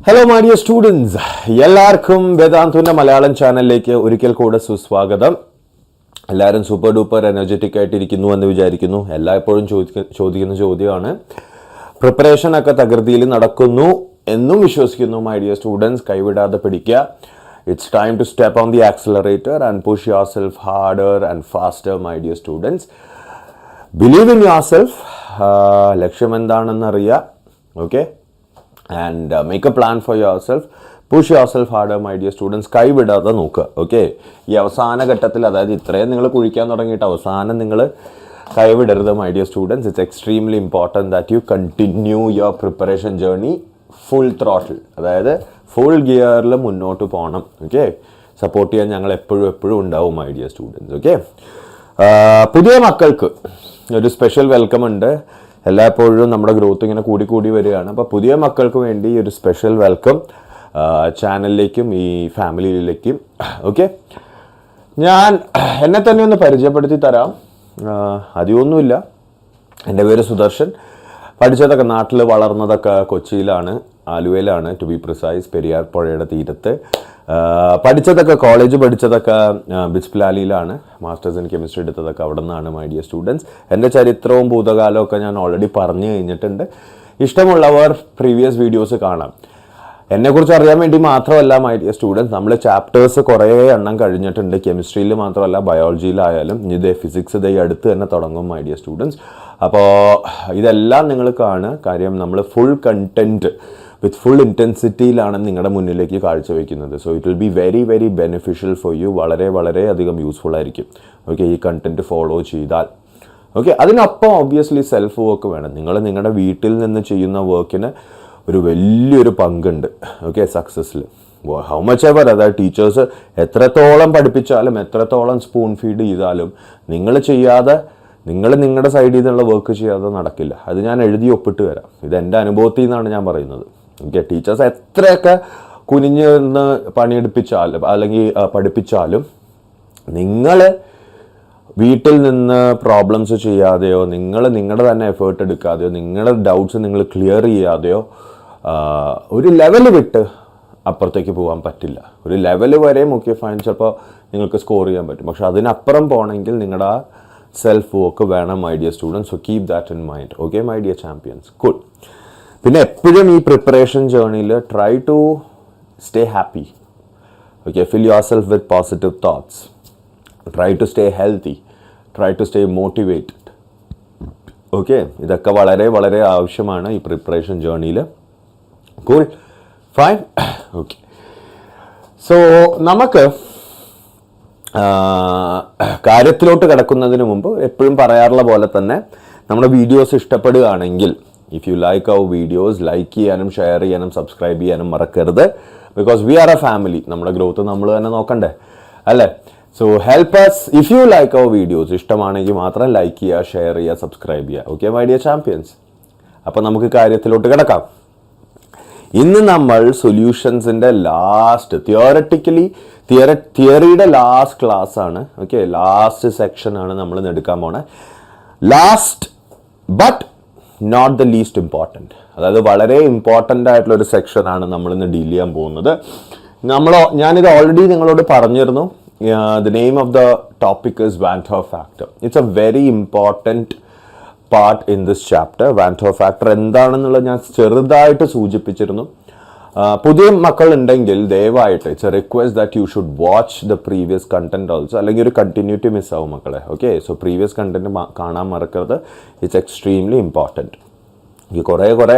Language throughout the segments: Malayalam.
Hello my dear students, എല്ലാവർക്കും Vedantu Malayalam ചാനലിലേക്ക് ഒരിക്കൽ കൂടെ സുസ്വാഗതം. എല്ലാവരും സൂപ്പർ ഡൂപ്പർ എനർജറ്റിക് ആയിട്ടിരിക്കുന്നു എന്ന് വിചാരിക്കുന്നു. എല്ലായ്പ്പോഴും ചോദിക്കുന്ന ചോദ്യമാണ്, പ്രിപ്പറേഷൻ ഒക്കെ തകൃതിയിൽ നടക്കുന്നു എന്നും വിശ്വസിക്കുന്നു. മൈ ഡിയർ സ്റ്റുഡൻസ്, കൈവിടാതെ പഠിക്കുക. It's time to step on the accelerator and push yourself harder and faster, my dear students. Believe in yourself. ലക്ഷ്യം എന്താണെന്ന് അറിയുക. Okay? And make a plan for yourself. Push yourself harder, my dear students. കൈവിടാതെ നോക്കുക. ഓക്കെ, ഈ അവസാന ഘട്ടത്തിൽ, അതായത് ഇത്രയും നിങ്ങൾ കുഴിക്കാൻ തുടങ്ങിയിട്ട് അവസാനം നിങ്ങൾ കൈവിടരുത്, my dear students. It's extremely important that you continue your preparation journey full throttle, അതായത് ഫുൾ ഗിയറിൽ മുന്നോട്ട് പോകണം. ഓക്കെ, സപ്പോർട്ട് ചെയ്യാൻ ഞങ്ങൾ എപ്പോഴും ഉണ്ടാവും, മൈ ഡിയർ സ്റ്റുഡൻസ്. ഓക്കെ, പുതിയ മക്കൾക്ക് ഒരു സ്പെഷ്യൽ വെൽക്കം ഉണ്ട്. എല്ലായ്പ്പോഴും നമ്മുടെ ഗ്രോത്ത് ഇങ്ങനെ കൂടി വരികയാണ്. അപ്പോൾ പുതിയ മക്കൾക്ക് വേണ്ടി ഒരു സ്പെഷ്യൽ വെൽക്കം ചാനലിലേക്കും ഈ ഫാമിലിയിലേക്കും. ഓക്കെ, ഞാൻ എന്നെ തന്നെ ഒന്ന് പരിചയപ്പെടുത്തി തരാം. അധികമൊന്നുമില്ല. എൻ്റെ പേര് സുദർശൻ. പഠിച്ചതൊക്കെ, നാട്ടിൽ വളർന്നതൊക്കെ കൊച്ചിയിലാണ്, ആലുവയിലാണ് ടു ബി പ്രിസൈസ്, പെരിയാർ പുഴയുടെ തീരത്ത്. പഠിച്ചതൊക്കെ, കോളേജ് പഠിച്ചതൊക്കെ ബിസ്പ്ലാലിയിലാണ്. മാസ്റ്റേഴ്സ് ഇൻ കെമിസ്ട്രി എടുത്തതൊക്കെ അവിടെ നിന്നാണ്, മൈ ഡിയർ സ്റ്റുഡൻസ്. എൻ്റെ ചരിത്രവും ഭൂതകാലവും ഒക്കെ ഞാൻ ഓൾറെഡി പറഞ്ഞു കഴിഞ്ഞിട്ടുണ്ട്. ഇഷ്ടമുള്ളവർ പ്രീവിയസ് വീഡിയോസ് കാണാം. എന്നെക്കുറിച്ച് അറിയാൻ വേണ്ടി മാത്രമല്ല, മൈ ഡിയർ സ്റ്റുഡൻസ്, നമ്മൾ ചാപ്റ്റേഴ്സ് കുറേ എണ്ണം കഴിഞ്ഞിട്ടുണ്ട്. കെമിസ്ട്രിയിൽ മാത്രമല്ല, ബയോളജിയിലായാലും. ഇതേ ഫിസിക്സ് ഇതേ അടുത്ത് തന്നെ തുടങ്ങും, മൈ ഡിയർ സ്റ്റുഡൻസ്. അപ്പോൾ ഇതെല്ലാം നിങ്ങൾ കാണുക. കാര്യം നമ്മൾ ഫുൾ കണ്ടൻറ്റ് വിത്ത് ഫുൾ ഇൻറ്റൻസിറ്റിയിലാണ് നിങ്ങളുടെ മുന്നിലേക്ക് കാഴ്ചവെക്കുന്നത്. So it will be very beneficial for you. വളരെ അധികം യൂസ്ഫുൾ ആയിരിക്കും. ഓക്കെ, ഈ കണ്ടൻറ്റ് ഫോളോ ചെയ്താൽ. ഓക്കെ, അതിനൊപ്പം ഒബ്വിയസ്ലി സെൽഫ് വർക്ക് വേണം. നിങ്ങൾ നിങ്ങളുടെ വീട്ടിൽ നിന്ന് ചെയ്യുന്ന വർക്കിന് ഒരു വലിയൊരു പങ്കുണ്ട്. ഓക്കെ, സക്സസ്സിൽ. ഹൗ മച്ച് എവർ, അതായത് ടീച്ചേഴ്സ് എത്രത്തോളം പഠിപ്പിച്ചാലും എത്രത്തോളം സ്പൂൺ ഫീഡ് ചെയ്താലും നിങ്ങൾ ചെയ്യാതെ, നിങ്ങൾ നിങ്ങളുടെ സൈഡിൽ നിന്നുള്ള വർക്ക് ചെയ്യാതെ നടക്കില്ല. അത് ഞാൻ എഴുതി ഒപ്പിട്ട് തരാം. ഇത് എൻ്റെ അനുഭവത്തിൽ നിന്നാണ് ഞാൻ പറയുന്നത്. ഓക്കെ, ടീച്ചേഴ്സ് എത്രയൊക്കെ കുനിഞ്ഞ് നിന്ന് പണിയെടുപ്പിച്ചാലും അല്ലെങ്കിൽ പഠിപ്പിച്ചാലും നിങ്ങൾ വീട്ടിൽ നിന്ന് പ്രോബ്ലംസ് ചെയ്യാതെയോ, നിങ്ങൾ നിങ്ങളുടെ തന്നെ എഫേർട്ട് എടുക്കാതെയോ, നിങ്ങളുടെ ഡൗട്ട്സ് നിങ്ങൾ ക്ലിയർ ചെയ്യാതെയോ ഒരു ലെവൽ വിട്ട് അപ്പുറത്തേക്ക് പോകാൻ പറ്റില്ല. ഒരു ലെവൽ വരെ മുഖ്യ ഫൈൻ ചിലപ്പോൾ നിങ്ങൾക്ക് സ്കോർ ചെയ്യാൻ പറ്റും. പക്ഷെ അതിനപ്പുറം പോകണമെങ്കിൽ നിങ്ങളുടെ ആ സെൽഫ് വർക്ക് വേണം, my dear students. So keep that in mind. Okay my dear champions, good. പിന്നെ എപ്പോഴും ഈ പ്രിപ്പറേഷൻ ജേർണിയിൽ try to stay happy. Okay, fill your self with positive thoughts. Try to stay healthy. Try to stay motivated. Okay, ഇതൊക്കെ വളരെ ആവശ്യമാണ് ഈ പ്രിപ്പറേഷൻ ജേർണിയിൽ. Cool, fine. ഓക്കെ, സോ നമുക്ക് കാര്യത്തിലോട്ട് കിടക്കുന്നതിന് മുമ്പ് എപ്പോഴും പറയാറുള്ള പോലെ തന്നെ നമ്മുടെ വീഡിയോസ് ഇഷ്ടപ്പെടുകയാണെങ്കിൽ, if you like our videos, like ചെയ്യാനും ഷെയർ ചെയ്യാനും സബ്സ്ക്രൈബ് ചെയ്യാനും മറക്കരുത്. Because we are a family. നമ്മുടെ ഗ്രോത്ത് നമ്മൾ തന്നെ നോക്കണ്ടേ, അല്ലേ? So help us. If you like our videos, ഇഷ്ടമാണെങ്കിൽ മാത്രം ലൈക്ക് ചെയ്യുക, ഷെയർ ചെയ്യുക, സബ്സ്ക്രൈബ് ചെയ്യുക. ഓക്കെ മൈ ഡിയർ ചാമ്പ്യൻസ്, അപ്പോൾ നമുക്ക് കാര്യത്തിലോട്ട് കിടക്കാം. ഇന്ന് നമ്മൾ സൊല്യൂഷൻസിൻ്റെ ലാസ്റ്റ്, തിയറിയുടെ ലാസ്റ്റ് ക്ലാസ് ആണ്. ഓക്കെ, ലാസ്റ്റ് സെക്ഷൻ ആണ് നമ്മൾ ഇന്ന് എടുക്കാൻ പോണേ. Last but not the least important, അതായത് വളരെ ഇമ്പോർട്ടൻ്റ് ആയിട്ടുള്ള ഒരു സെക്ഷനാണ് നമ്മളിന്ന് ഡീൽ ചെയ്യാൻ പോകുന്നത്. ഞാനിത് ഓൾറെഡി നിങ്ങളോട് പറഞ്ഞിരുന്നു. The name of the topic is van't Hoff factor. It's a very important part in this chapter. Van't Hoff factor എന്താണെന്നുള്ളത് ഞാൻ ചെറുതായിട്ട് സൂചിപ്പിച്ചിരുന്നു. പുതിയ മക്കൾ ഉണ്ടെങ്കിൽ ദയവായിട്ട് it's a request that you should watch the previous content also, അല്ലെങ്കിൽ ഒരു കണ്ടിന്യൂറ്റി മിസ്സാവും മക്കളെ. ഓക്കെ, സോ പ്രീവിയസ് കണ്ടന്റ് കാണാൻ മറക്കരുത്. It's extremely important. ഈ കുറേ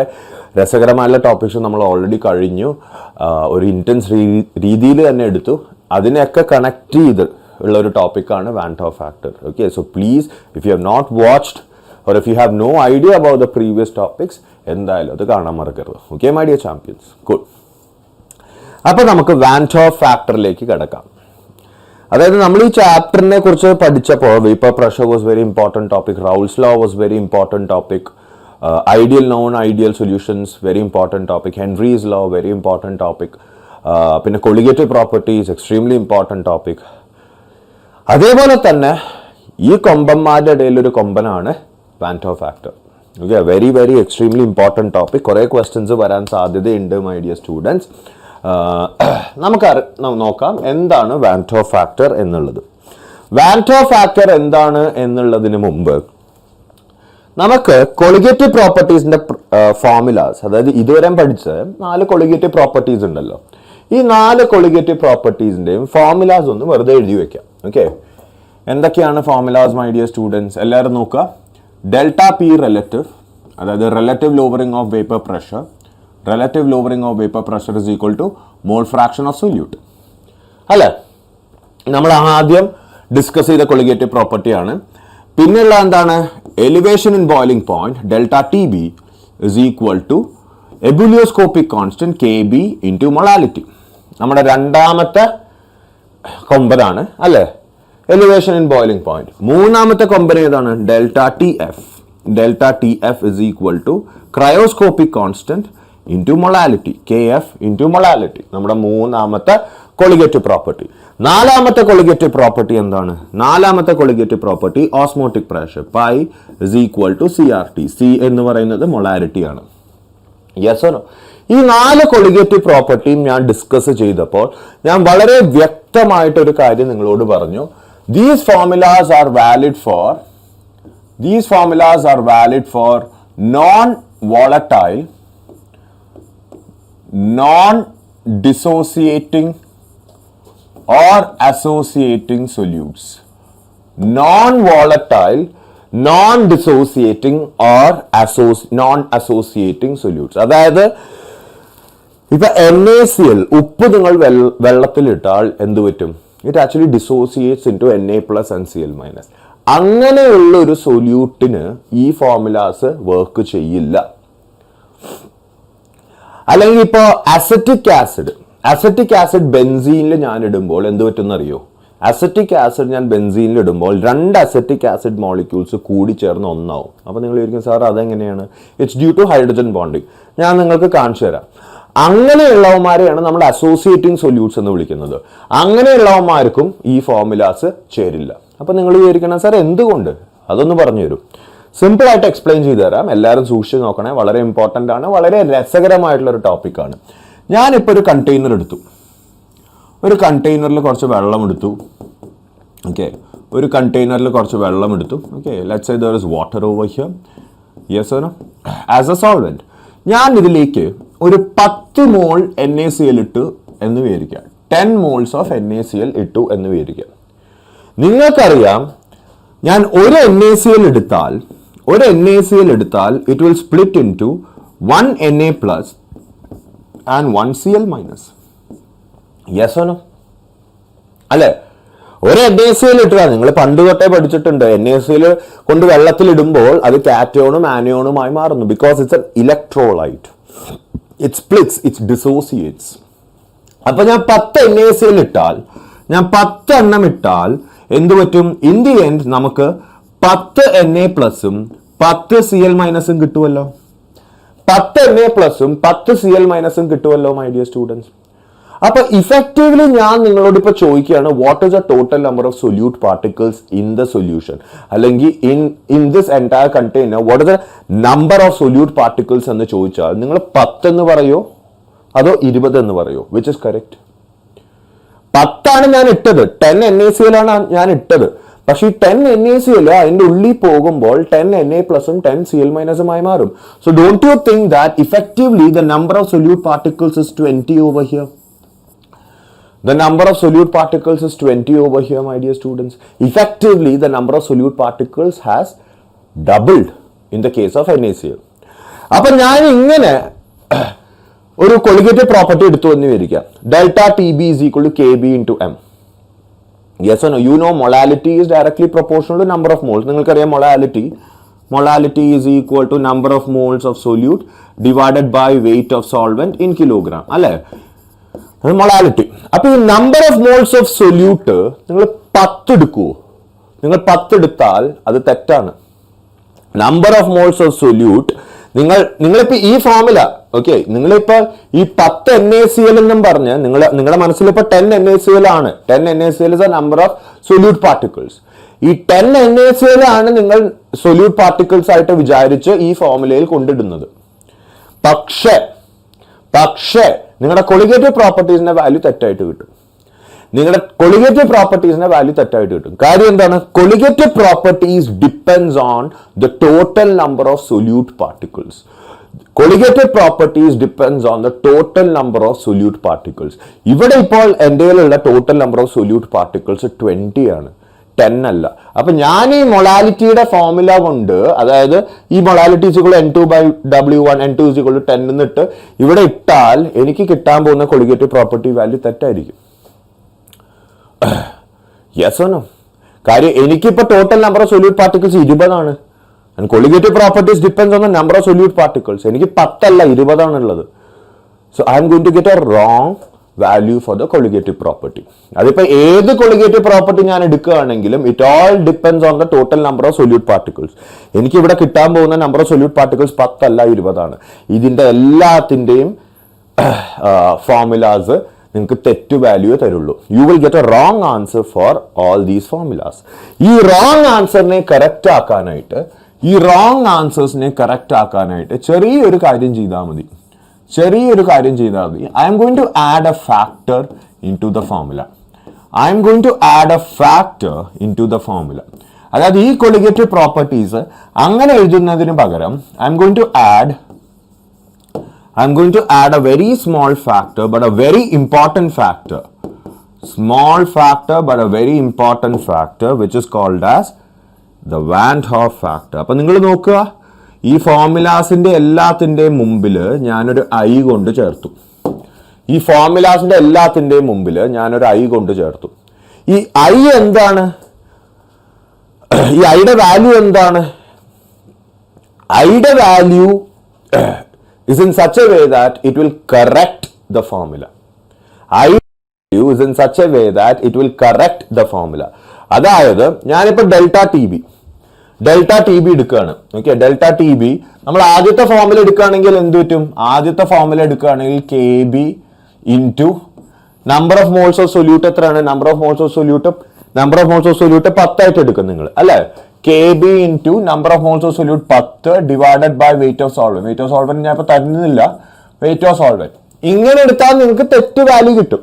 രസകരമായുള്ള ടോപ്പിക്സ് നമ്മൾ ഓൾറെഡി കഴിഞ്ഞു. ഒരു ഇൻറ്റൻസ് രീതിയിൽ തന്നെ എടുത്തു. അതിനെയൊക്കെ കണക്ട് ചെയ്ത് ഉള്ള ഒരു ടോപ്പിക്കാണ് van't Hoff factor. Okay, so please, if you have not watched or if you have no idea about the previous topics, എന്തായാലും അത് കാണാൻ മറക്കരുത്. Okay my dear champions, good. അപ്പോൾ നമുക്ക് വാൻറ്റ് ഹോഫ് ഫാക്ടറിലേക്ക് കിടക്കാം. അതായത് നമ്മൾ ഈ ചാപ്റ്ററിനെ കുറിച്ച് പഠിച്ചപ്പോൾ vapour pressure was very important topic, Raoult's law was very important topic, ideal non ideal solutions very important topic, Henry's law very important topic, പിന്നെ colligative properties extremely important topic. അതേപോലെ തന്നെ ഈ കൊമ്പന്മാരുടെ ഇടയിൽ ഒരു കൊമ്പനാണ് van't Hoff factor. Okay, very very extremely important topic. കുറേ ക്വസ്റ്റ്യൻസ് വരാൻ സാധ്യതയുണ്ട് മൈ ഡിയർ സ്റ്റുഡൻസ്. നമുക്ക് നോക്കാം എന്താണ് വാൻ't ഹോഫ് ഫാക്ടർ എന്നുള്ളത്. വാൻ't ഹോഫ് ഫാക്ടർ എന്താണ് എന്നുള്ളതിന് മുമ്പ് നമുക്ക് കൊളിഗേറ്റീവ് പ്രോപ്പർട്ടീസിന്റെ ഫോർമുലാസ്, അതായത് ഇതുവരെ പഠിച്ച 4 കൊളിഗേറ്റീവ് പ്രോപ്പർട്ടീസ് ഉണ്ടല്ലോ, ഈ 4 കൊളിഗേറ്റീവ് പ്രോപ്പർട്ടീസിന്റെയും ഫോർമുലാസ് ഒന്ന് വെറുതെ എഴുതി വെക്കാം. ഓക്കെ, എന്തൊക്കെയാണ് ഫോർമുലാസ് മൈ ഡിയർ സ്റ്റുഡൻസ്? എല്ലാവരും നോക്കുക. ഡെൽറ്റ പി റിലേറ്റീവ്, അതായത് relative lowering of vapour pressure. Relative lowering of vapour pressure is equal to mole fraction of solute. അല്ലേ, നമ്മൾ ആദ്യം ഡിസ്കസ് ചെയ്ത കൊളിഗേറ്റീവ് പ്രോപ്പർട്ടിയാണ്. പിന്നെയുള്ള എന്താണ്? Elevation in boiling point delta T B is equal to ebullioscopic constant K B into molality. നമ്മുടെ രണ്ടാമത്തെ കൊമ്പനാണ് അല്ലേ, എലിവേഷൻ ഇൻ ബോയിലിംഗ് പോയിന്റ്. മൂന്നാമത്തെ കൊമ്പൻ ഏതാണ്? Delta T F. Delta T F is equal to cryoscopic constant into molality, K F into molality. നമ്മുടെ മൂന്നാമത്തെ കൊളിഗേറ്റീവ് പ്രോപ്പർട്ടി. നാലാമത്തെ കൊളിഗേറ്റീവ് പ്രോപ്പർട്ടി എന്താണ്? നാലാമത്തെ colligative property osmotic pressure, pi is equal to C R T. C എന്ന് പറയുന്നത് മൊളാരിറ്റി ആണ്. Yes or no? ഈ 4 കൊളിഗേറ്റീവ് പ്രോപ്പർട്ടിയും ഞാൻ ഡിസ്കസ് ചെയ്തപ്പോൾ ഞാൻ വളരെ വ്യക്തമായിട്ടൊരു കാര്യം നിങ്ങളോട് പറഞ്ഞു. These formulas are valid for non-volatile, non-dissociating or associating solutes. Non-volatile, non-dissociating or non-associating solutes. അതായത് ഇപ്പൊ NaCl ഉപ്പ് നിങ്ങൾ വെള്ളത്തിലിട്ടാൽ എന്ത് പറ്റും? It actually dissociates into Na plus and Cl minus. അങ്ങനെയുള്ള ഒരു സൊല്യൂട്ടിന് ഈ ഫോർമുലാസ് വർക്ക് ചെയ്യില്ല. അല്ലെങ്കിൽ ഇപ്പോൾ അസറ്റിക് ആസിഡ് ബെൻസീനിൽ ഞാൻ ഇടുമ്പോൾ എന്ത് പറ്റുമെന്ന് അറിയോ? അസറ്റിക് ആസിഡ് ഞാൻ ബെൻസീനിൽ ഇടുമ്പോൾ 2 അസറ്റിക് ആസിഡ് മോളിക്യൂൾസ് കൂടി ചേർന്ന് ഒന്നാവും. അപ്പോൾ നിങ്ങൾ വിചാരിക്കും സാർ അതെങ്ങനെയാണ്? It's due to hydrogen bonding. ഞാൻ നിങ്ങൾക്ക് കാണിച്ചു തരാം. അങ്ങനെയുള്ളവന്മാരെയാണ് നമ്മൾ അസോസിയേറ്റിംഗ് സൊല്യൂട്ട്സ് എന്ന് വിളിക്കുന്നത്. അങ്ങനെയുള്ളവന്മാർക്കും ഈ ഫോർമുലാസ് ചേരില്ല. അപ്പോൾ നിങ്ങൾ വിചാരിക്കണം സാർ എന്തുകൊണ്ട്? അതൊന്ന് പറഞ്ഞു തരും. സിമ്പിളായിട്ട് എക്സ്പ്ലെയിൻ ചെയ്തു തരാം. എല്ലാവരും സൂക്ഷിച്ച് നോക്കണേ, വളരെ ഇമ്പോർട്ടൻ്റ് ആണ്, വളരെ രസകരമായിട്ടുള്ളൊരു ടോപ്പിക്കാണ്. ഞാനിപ്പോൾ ഒരു കണ്ടെയ്നർ എടുത്തു. ഒരു കണ്ടെയ്നറിൽ കുറച്ച് വെള്ളം എടുത്തു. ഓക്കെ, ഒരു കണ്ടെയ്നറിൽ കുറച്ച് വെള്ളം എടുത്തു. Okay, let's say there is water over here. Yes or no? As a solvent. ഞാൻ ഇതിലേക്ക് ഒരു 10 മോൾ NaCl ഇട്ടു എന്ന് വിചാരിക്കാം. 10 moles ഓഫ് NaCl ഇട്ടു എന്ന് വിചാരിക്കാം. നിങ്ങൾക്കറിയാം ഞാൻ ഒരു NaCl എടുത്താൽ it will split into 1 Na plus and 1 Cl minus. Yes or no? അല്ലേ, ഒരു NaCl ഇട്ടാൽ നിങ്ങൾ പണ്ട് തൊട്ടേ പഠിച്ചിട്ടുണ്ട്. NaCl കൊണ്ട് വെള്ളത്തിലിടുമ്പോൾ അത് കാറ്റോണും ആനിയോണുമായി മാറുന്നു. Because it's an electrolyte. It splits, it dissociates. അപ്പൊ ഞാൻ 10 NaCl ഇട്ടാൽ, ഞാൻ 10 എണ്ണം ഇട്ടാൽ എന്ത് പറ്റും? ഇൻ ദി എൻഡ് നമുക്ക് 10 Na പ്ലസും 10 Cl മൈനസും കിട്ടുമല്ലോ. 10 Na പ്ലസും 10 Cl മൈനസും കിട്ടുമല്ലോ മൈ ഡിയർ സ്റ്റുഡൻസ്. അപ്പൊ ഇഫക്റ്റീവ്ലി ഞാൻ നിങ്ങളോട് ഇപ്പൊ ചോദിക്കുകയാണ്, what is the total number of solute particles in the solution, അല്ലെങ്കിൽ in this entire container what is the number of solute particles എന്ന് ചോദിച്ചാൽ നിങ്ങൾ 10 എന്ന് പറയോ അതോ 20 എന്ന് പറയോ? Which is correct? 10 ഞാൻ ഇട്ടത്, 10 NaCl ആണ് ഞാൻ ഇട്ടത്. പക്ഷെ ഈ 10 NaCl അതിന്റെ ഉള്ളിൽ പോകുമ്പോൾ 10 Na പ്ലസും 10 Cl മൈനസുമായി മാറും. So don't you think that effectively the number of solute particles is 20 over here? The number of solute particles is 20 over here, my dear students. Effectively, the number of solute particles has doubled in the case of NaCl. അപ്പൊ ഞാൻ ഇങ്ങനെ ഒരു കൊളിഗേറ്റീവ് പ്രോപ്പർട്ടി എടുത്തു എന്ന് വിചാരിക്കാം. Delta T B is equal to K B into M. Yes or no? You know molality is directly proportional to number of moles. നിങ്ങൾക്കറിയാം molality is equal to number of moles of solute divided by weight of solvent in kilogram. അല്ലേ, മൊളാലിറ്റി. അപ്പൊ ഈ number of moles of solute നിങ്ങൾ 10 എടുക്കുവോ? നിങ്ങൾ 10 എടുത്താൽ അത് തെറ്റാണ്. Number of moles of solute നിങ്ങളിപ്പോ ഈ ഫോർമുല, ഓക്കെ, നിങ്ങളിപ്പോ ഈ 10 NaCl എന്നും പറഞ്ഞ് നിങ്ങളുടെ മനസ്സിലിപ്പോ 10 NaCl ആണ്. 10 NaCl is A number of solute particles. ഈ 10 NaCl ആണ് നിങ്ങൾ സൊല്യൂട്ട് പാർട്ടിക്കിൾസ് ആയിട്ട് വിചാരിച്ച് ഈ ഫോർമുലയിൽ കൊണ്ടിടുന്നത്. പക്ഷേ നിങ്ങളുടെ കൊളിഗേറ്റീവ് പ്രോപ്പർട്ടീസിന്റെ വാല്യൂ തെറ്റായിട്ട് കിട്ടും. കാര്യം എന്താണ്? Colligative properties depends on the total number of solute particles. ഇവിടെ ഇപ്പോൾ എൻ്റെ കയ്യിലുള്ള total number of solute particles 20 ആണ്, 10 അല്ല. അപ്പൊ ഞാൻ ഈ മൊളാലിറ്റിയുടെ ഫോർമുല കൊണ്ട്, അതായത് ഈ മൊളാലിറ്റി N2/W1 N2 10 എന്നിട്ട് ഇവിടെ ഇട്ടാൽ എനിക്ക് കിട്ടാൻ പോകുന്ന കൊളിഗേറ്റീവ് പ്രോപ്പർട്ടി വാല്യൂ തെറ്റായിരിക്കും. Yes or no? കാര്യം എനിക്കിപ്പോ total number of solute particles 20 ആണ്. And colligative properties depends on the number of solute particles. എനിക്ക് 10 അല്ല 20 ആണുള്ളത്. So I am going to get a wrong value for the colligative property. അതിപ്പോ ഏത് colligative property ഞാൻ എടുക്കുകയാണെങ്കിലും it all depends on the total number of solute particles. എനിക്ക് ഇവിടെ കിട്ടാൻ പോകുന്ന number of solute particles 10 അല്ല 20 ആണ്. ഇതിന്റെ എല്ലാത്തിന്റെയും ഫോർമുലാസ് നിങ്ങൾക്ക് തെറ്റ് വാല്യൂ തരുള്ളൂ. You will get a wrong answer for all these formulas. ഈ റോങ് ആൻസറിനെ കറക്റ്റ് ആക്കാനായിട്ട് ചെറിയൊരു കാര്യം ചെയ്താൽ മതി. I am going to add a factor into the formula. അതായത് ഈ കൊളിഗേറ്റീവ് പ്രോപ്പർട്ടീസ് അങ്ങനെ എഴുതുന്നതിന് പകരം I am going to add a very small factor but a very important factor. which is called as the Van't Hoff Factor. അപ്പൊ നിങ്ങൾ നോക്കുക, ഈ ഫോർമുലാസിന്റെ എല്ലാത്തിന്റെയും മുമ്പിൽ ഞാനൊരു ഐ കൊണ്ട് ചേർത്തു. ഈ ഐ എന്താണ്? ഈ ഐയുടെ വാല്യൂ എന്താണ്? ഐയുടെ value is in such a way that it will correct the formula. അതായത് ഞാനിപ്പോ ഡെൽറ്റ ടി ബി എടുക്കുകയാണ്. ഓക്കെ, ഡെൽറ്റ ടി ബി നമ്മൾ ആദ്യത്തെ ഫോർമുല എടുക്കുകയാണെങ്കിൽ എന്ത് പറ്റും? K B into number of moles of solute എത്രയാണ്? Number of moles of solute 10 ആയിട്ട് എടുക്കും നിങ്ങൾ, അല്ലെ? K B into number of moles of solute 10 divided by weight of solvent ഞാൻ ഇപ്പൊ തരുന്നില്ല, വെയിറ്റ് ഓഫ് സോൾവെന്റ്. ഇങ്ങനെ എടുത്താൽ നിങ്ങൾക്ക് തെറ്റ് വാല്യൂ കിട്ടും,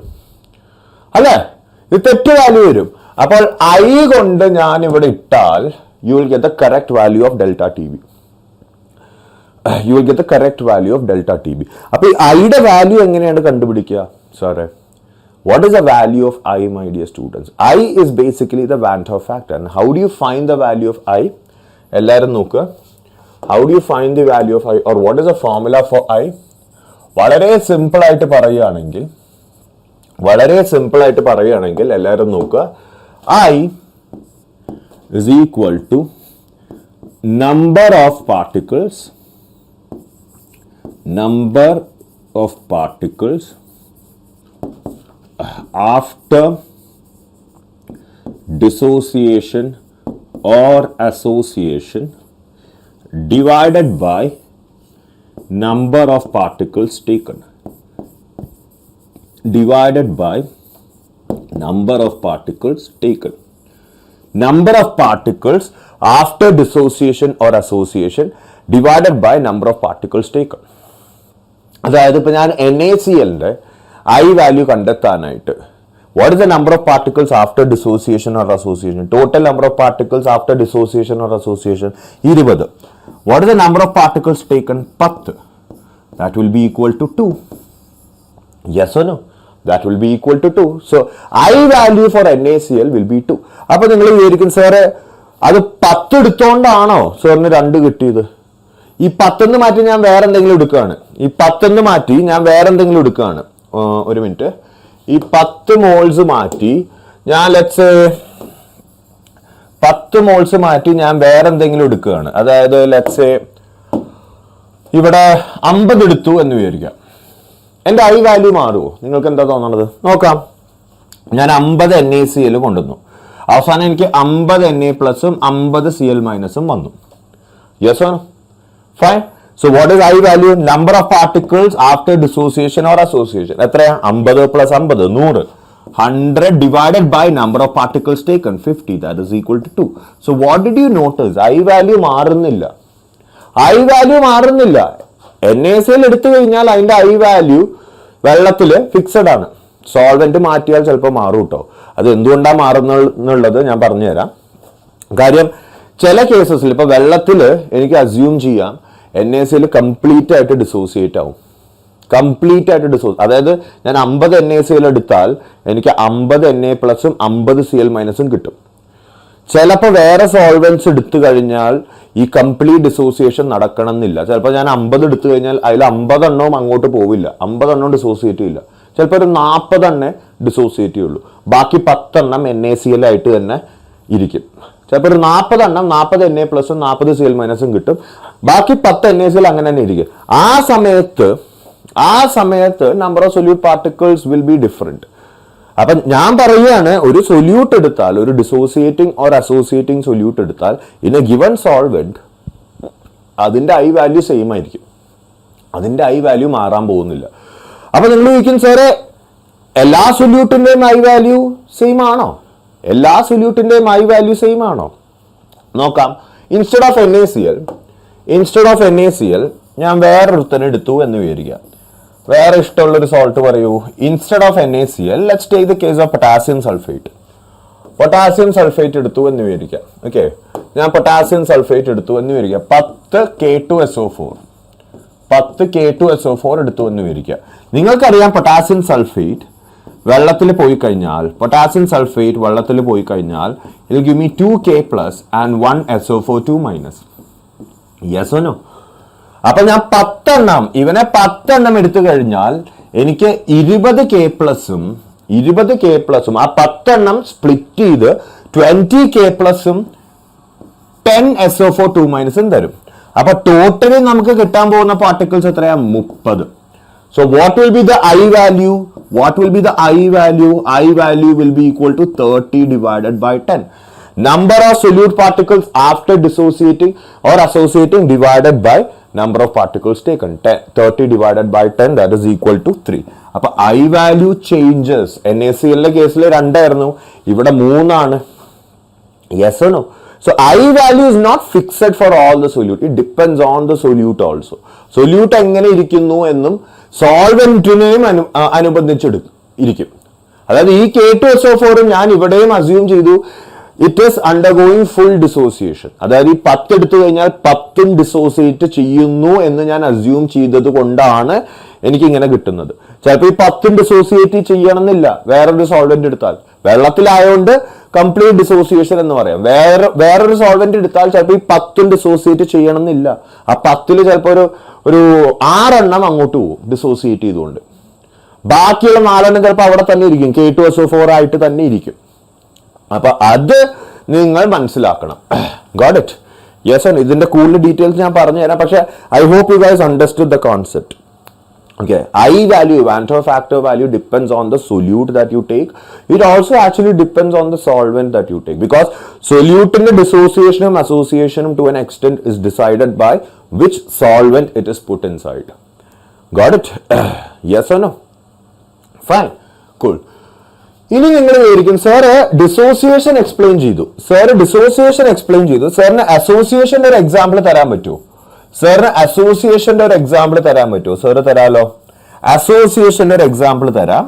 അല്ലെ? ഇത് തെറ്റ് വാല്യൂ വരും. അപ്പോൾ ഐ കൊണ്ട് ഞാൻ ഇവിടെ ഇട്ടാൽ you will get the correct value of delta TB. അപ്പോൾ ഈ ഐയുടെ വാല്യൂ എങ്ങനെയാണ് കണ്ടുപിടിക്കുക സാറേ? What is the value of I, my dear students? I is basically the Van't Hoff factor. And how do you find the value of I? എല്ലാവരും നോക്കുക. How do you find the value of I, or what is the formula for I? വളരെ സിമ്പിൾ ആയിട്ട് പറയുകയാണെങ്കിൽ എല്ലാവരും നോക്കുക. I is equal to number of particles after dissociation or association divided by number of particles taken. Number of particles after dissociation or association divided by number of particles taken. അതായത് ഇപ്പൊ ഞാൻ NaClന്റെ I വാല്യൂ കണ്ടെത്താനായിട്ട് what is the number of particles after dissociation or association? Total number of particles after dissociation or association 20. What is the number of particles taken? 10. That will be equal to 2. Yes or no? That will be equal to 2. So I value for NaCl will be 2. അപ്പൊ നിങ്ങൾ വിചാരിക്കും സാറേ അത് 10 എടുത്തോണ്ടാണോ സാറിന് 2 കിട്ടിയത്? ഈ 10 മാറ്റി ഞാൻ വേറെ എന്തെങ്കിലും എടുക്കുകയാണ്. ഒരു മിനിറ്റ്. ഈ 10 മോൾസ് മാറ്റി ഞാൻ വേറെ എന്തെങ്കിലും എടുക്കുകയാണ്. അതായത് ഇവിടെ 50 എടുത്തു എന്ന് വിചാരിക്കാം. എൻ്റെ ഐ വാല്യൂ മാറുമോ? നിങ്ങൾക്ക് എന്താ തോന്നണത്? നോക്കാം. ഞാൻ 50 NaCl കൊണ്ടുവന്നു. അവസാനം എനിക്ക് 50 Na പ്ലസും 50 Cl മൈനസും വന്നു. Yes or no? Fine. So what is I value? Number of particles after dissociation or association എത്രയാ? 50 പ്ലസ് 50 100. 100 divided by number of particles taken 50, that is equal to 2. So what did you notice? I value മാറുന്നില്ല. I value മാറുന്നില്ല. NaCl എടുത്തു കഴിഞ്ഞാൽ അതിന്റെ I value വെള്ളത്തിൽ ഫിക്സഡ് ആണ്. സോൾവെന്റ് മാറ്റിയാൽ ചിലപ്പോൾ മാറും കേട്ടോ. അത് എന്തുകൊണ്ടാണ് മാറുന്നുള്ളത് ഞാൻ പറഞ്ഞുതരാം. കാര്യം ചില കേസസിൽ ഇപ്പോൾ വെള്ളത്തിൽ എനിക്ക് അസ്യൂം ചെയ്യാം NaCl കംപ്ലീറ്റ് ആയിട്ട് ഡിസോസിയേറ്റ് ആവും. കംപ്ലീറ്റ് ആയിട്ട് അതായത് ഞാൻ 50 NaCl എടുത്താൽ എനിക്ക് 50 Na പ്ലസും 50 Cl മൈനസും കിട്ടും. ചിലപ്പോൾ വേറെ സോൾവെന്റ്സ് എടുത്തു കഴിഞ്ഞാൽ ഈ കംപ്ലീറ്റ് ഡിസോസിയേഷൻ നടക്കണം എന്നില്ല. ചിലപ്പോൾ ഞാൻ 50 എടുത്തു കഴിഞ്ഞാൽ അതിൽ 50 എണ്ണവും അങ്ങോട്ട് പോവില്ല, 50 എണ്ണവും ഡിസോസിയേറ്റ് ചെയ്യില്ല. ചിലപ്പോൾ ഒരു 40 എണ്ണേ ഡിസോസിയേറ്റ് ചെയ്യുള്ളൂ, ബാക്കി 10 എണ്ണം NaCl ആയിട്ട് തന്നെ ഇരിക്കും. ചിലപ്പോൾ ഒരു 40 എണ്ണം 40 Na പ്ലസും 40 Cl മൈനസും കിട്ടും, ബാക്കി 10 NaCl അങ്ങനെ തന്നെ ഇരിക്കും. ആ സമയത്ത് number of solute particles will be different. അപ്പൊ ഞാൻ പറയുകയാണ്, ഒരു സൊല്യൂട്ട് എടുത്താൽ, ഒരു ഡിസോസിയേറ്റിംഗ് ഓർ അസോസിയേറ്റിംഗ് സൊല്യൂട്ട് എടുത്താൽ ഇൻ എ ഗിവൺ സോൾവെന്റ് അതിന്റെ I വാല്യൂ സെയിം ആയിരിക്കും, അതിന്റെ I വാല്യൂ മാറാൻ പോകുന്നില്ല. അപ്പൊ നിങ്ങൾ ചോദിക്കും, സാറേ എല്ലാ സൊല്യൂട്ടിന്റെയും I വാല്യൂ സെയിം ആണോ? എല്ലാ സൊല്യൂട്ടിന്റെയും I വാല്യൂ സെയിം ആണോ? നോക്കാം. ഇൻസ്റ്റെഡ് ഓഫ് NaCl ഞാൻ വേറൊരുത്തനെ എടുത്തു എന്ന് വിചാരിക്കാം. വേറെ ഇഷ്ടമുള്ളൊരു സോൾട്ട് പറയൂ. Instead of NaCl let's take the case of potassium sulphate എടുത്തു എന്ന് വിചാരിക്കാം. ഓക്കെ, ഞാൻ പൊട്ടാസ്യം സൾഫേറ്റ് എടുത്തു എന്ന് വിചാരിക്കാം. 10 K2SO4 എടുത്തു എന്ന് വിചാരിക്കാം. നിങ്ങൾക്കറിയാം പൊട്ടാസ്യം സൾഫേറ്റ് വെള്ളത്തിൽ പോയി കഴിഞ്ഞാൽ it give me 2K plus and 1 SO4 2 minus. Yes or no? അപ്പൊ ഞാൻ 10 എണ്ണം എടുത്തു കഴിഞ്ഞാൽ എനിക്ക് 20 K പ്ലസും ആ 10 എണ്ണം സ്പ്ലിറ്റ് ചെയ്ത് 20 K പ്ലസും 10 SO4 2 മൈനസും തരും. അപ്പൊ ടോട്ടലി നമുക്ക് കിട്ടാൻ പോകുന്ന പാർട്ടിക്കിൾസ് എത്രയാ? 30. So what will be the I value? I value will be equal to 30 divided by 10. Number of solute particles after dissociating or associating divided by number of particles taken. 30 divided by 10, that is equal to 3. അപ്പോൾ I value changes. NaClന്റെ കേസിൽ 2 ആയിരുന്നു, ഇവിടെ 3 ആണ്. Yes or no? So I value is not fixed for all the solute. It depends on the solute also. Solute എങ്ങനെ ഇരിക്കുന്നു എന്നും സോൾവെന്റിനെയും അനുബന്ധിച്ചിരിക്കും. അതായത് ഈ K2SO4 ഞാൻ ഇവിടെയും അസ്യൂം ചെയ്തു it is undergoing full dissociation. അതായത് ഈ 10 എടുത്തു കഴിഞ്ഞാൽ 10 ഡിസോസിയേറ്റ് ചെയ്യുന്നു എന്ന് ഞാൻ അസ്യൂം ചെയ്തത് കൊണ്ടാണ് എനിക്ക് ഇങ്ങനെ കിട്ടുന്നത്. ചിലപ്പോൾ ഈ 10 ഡിസോസിയേറ്റ് ചെയ്യണമെന്നില്ല. വേറൊരു സോൾവെന്റ് എടുത്താൽ, വെള്ളത്തിലായതുകൊണ്ട് കംപ്ലീറ്റ് ഡിസോസിയേഷൻ എന്ന് പറയാം. വേറൊരു സോൾവെന്റ് എടുത്താൽ ചിലപ്പോൾ ഈ 10 ഡിസോസിയേറ്റ് ചെയ്യണമെന്നില്ല. ആ 10 ചിലപ്പോൾ ഒരു 6 എണ്ണം അങ്ങോട്ട് പോകും ഡിസോസിയേറ്റ് ചെയ്തുകൊണ്ട്. ബാക്കിയുള്ള 4 എണ്ണം ചിലപ്പോൾ അവിടെ തന്നെ ഇരിക്കും, K2SO4 ആയിട്ട് തന്നെ ഇരിക്കും. അപ്പൊ അത് നിങ്ങൾ മനസ്സിലാക്കണം. Got it? Yes or? ഇതിന്റെ കൂടുതൽ ഡീറ്റെയിൽസ് ഞാൻ പറഞ്ഞു തരാം, പക്ഷെ I hope you guys understood the concept. Okay, I value, Van't Hoff Factor value depends on the solute that you take. It also actually depends on the solvent that you take, because solute in the dissociation and association to an extent is decided by which solvent it is put inside. Got it? Yes or no? Fine, cool. ഇനി നിങ്ങൾ വിചാരിക്കും, സാറ് ഡിസോസിയേഷൻ എക്സ്പ്ലെയിൻ ചെയ്തു, സാറിന് അസോസിയേഷന്റെ ഒരു എക്സാമ്പിൾ തരാൻ പറ്റുമോ? സാറിന് അസോസിയേഷന്റെ ഒരു എക്സാമ്പിൾ തരാൻ പറ്റുമോ? സാറ് തരാലോ. അസോസിയേഷന്റെ ഒരു എക്സാമ്പിൾ തരാം.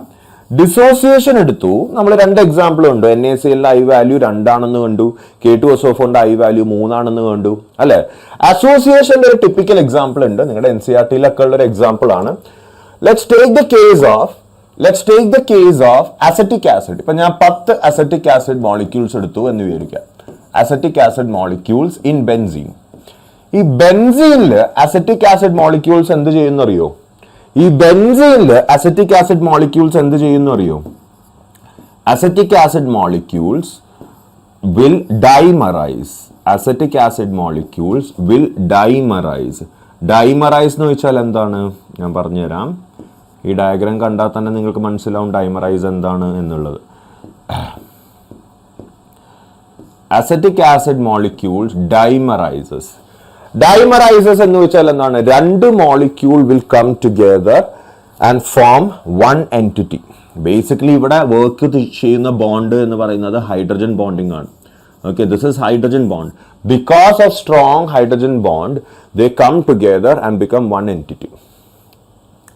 ഡിസോസിയേഷൻ എടുത്തു, നമ്മൾ 2 എക്സാമ്പിൾ ഉണ്ട്. NaCl I വാല്യൂ 2 ആണെന്ന് കണ്ടു, K2SO4 I വാല്യൂ 3 ആണെന്ന് കണ്ടു, അല്ലെ? അസോസിയേഷന്റെ ഒരു ടിപ്പിക്കൽ എക്സാമ്പിൾ ഉണ്ട്, നിങ്ങളുടെ NCERT-ലൊക്കെ ഉള്ള ഒരു എക്സാമ്പിൾ ആണ്. Let's take the case of acetic acid. ഇപ്പൊ ഞാൻ 10 അസറ്റിക് ആസിഡ് മോളിക്യൂൾസ് എടുത്തു എന്ന് വിചാരിക്കാം. Acetic acid molecules in benzene. ഈ ബെൻസീനിൽ അസറ്റിക് ആസിഡ് മോളിക്യൂൾസ് എന്ത് ചെയ്യുന്ന അറിയോ? Acetic acid molecules will dimerize. Dimerise എന്ന് വെച്ചാൽ എന്താണ് ഞാൻ പറഞ്ഞുതരാം. ഈ ഡയഗ്രാം കണ്ടാൽ തന്നെ നിങ്ങൾക്ക് മനസ്സിലാവും ഡൈമറൈസ് എന്താണ് എന്നുള്ളത്. അസറ്റിക് ആസിഡ് മോളിക്യൂൾസ് ഡൈമറൈസസ് എന്ന് വെച്ചാൽ എന്താണ്? 2 molecule will come together and form 1 entity. Basically ഇവിടെ വർക്ക് ചെയ്യുന്ന ബോണ്ട് എന്ന് പറയുന്നത് ഹൈഡ്രജൻ ബോണ്ടിങ് ആണ്. Okay, this is hydrogen bond. Because of strong hydrogen bond they come together and become one entity.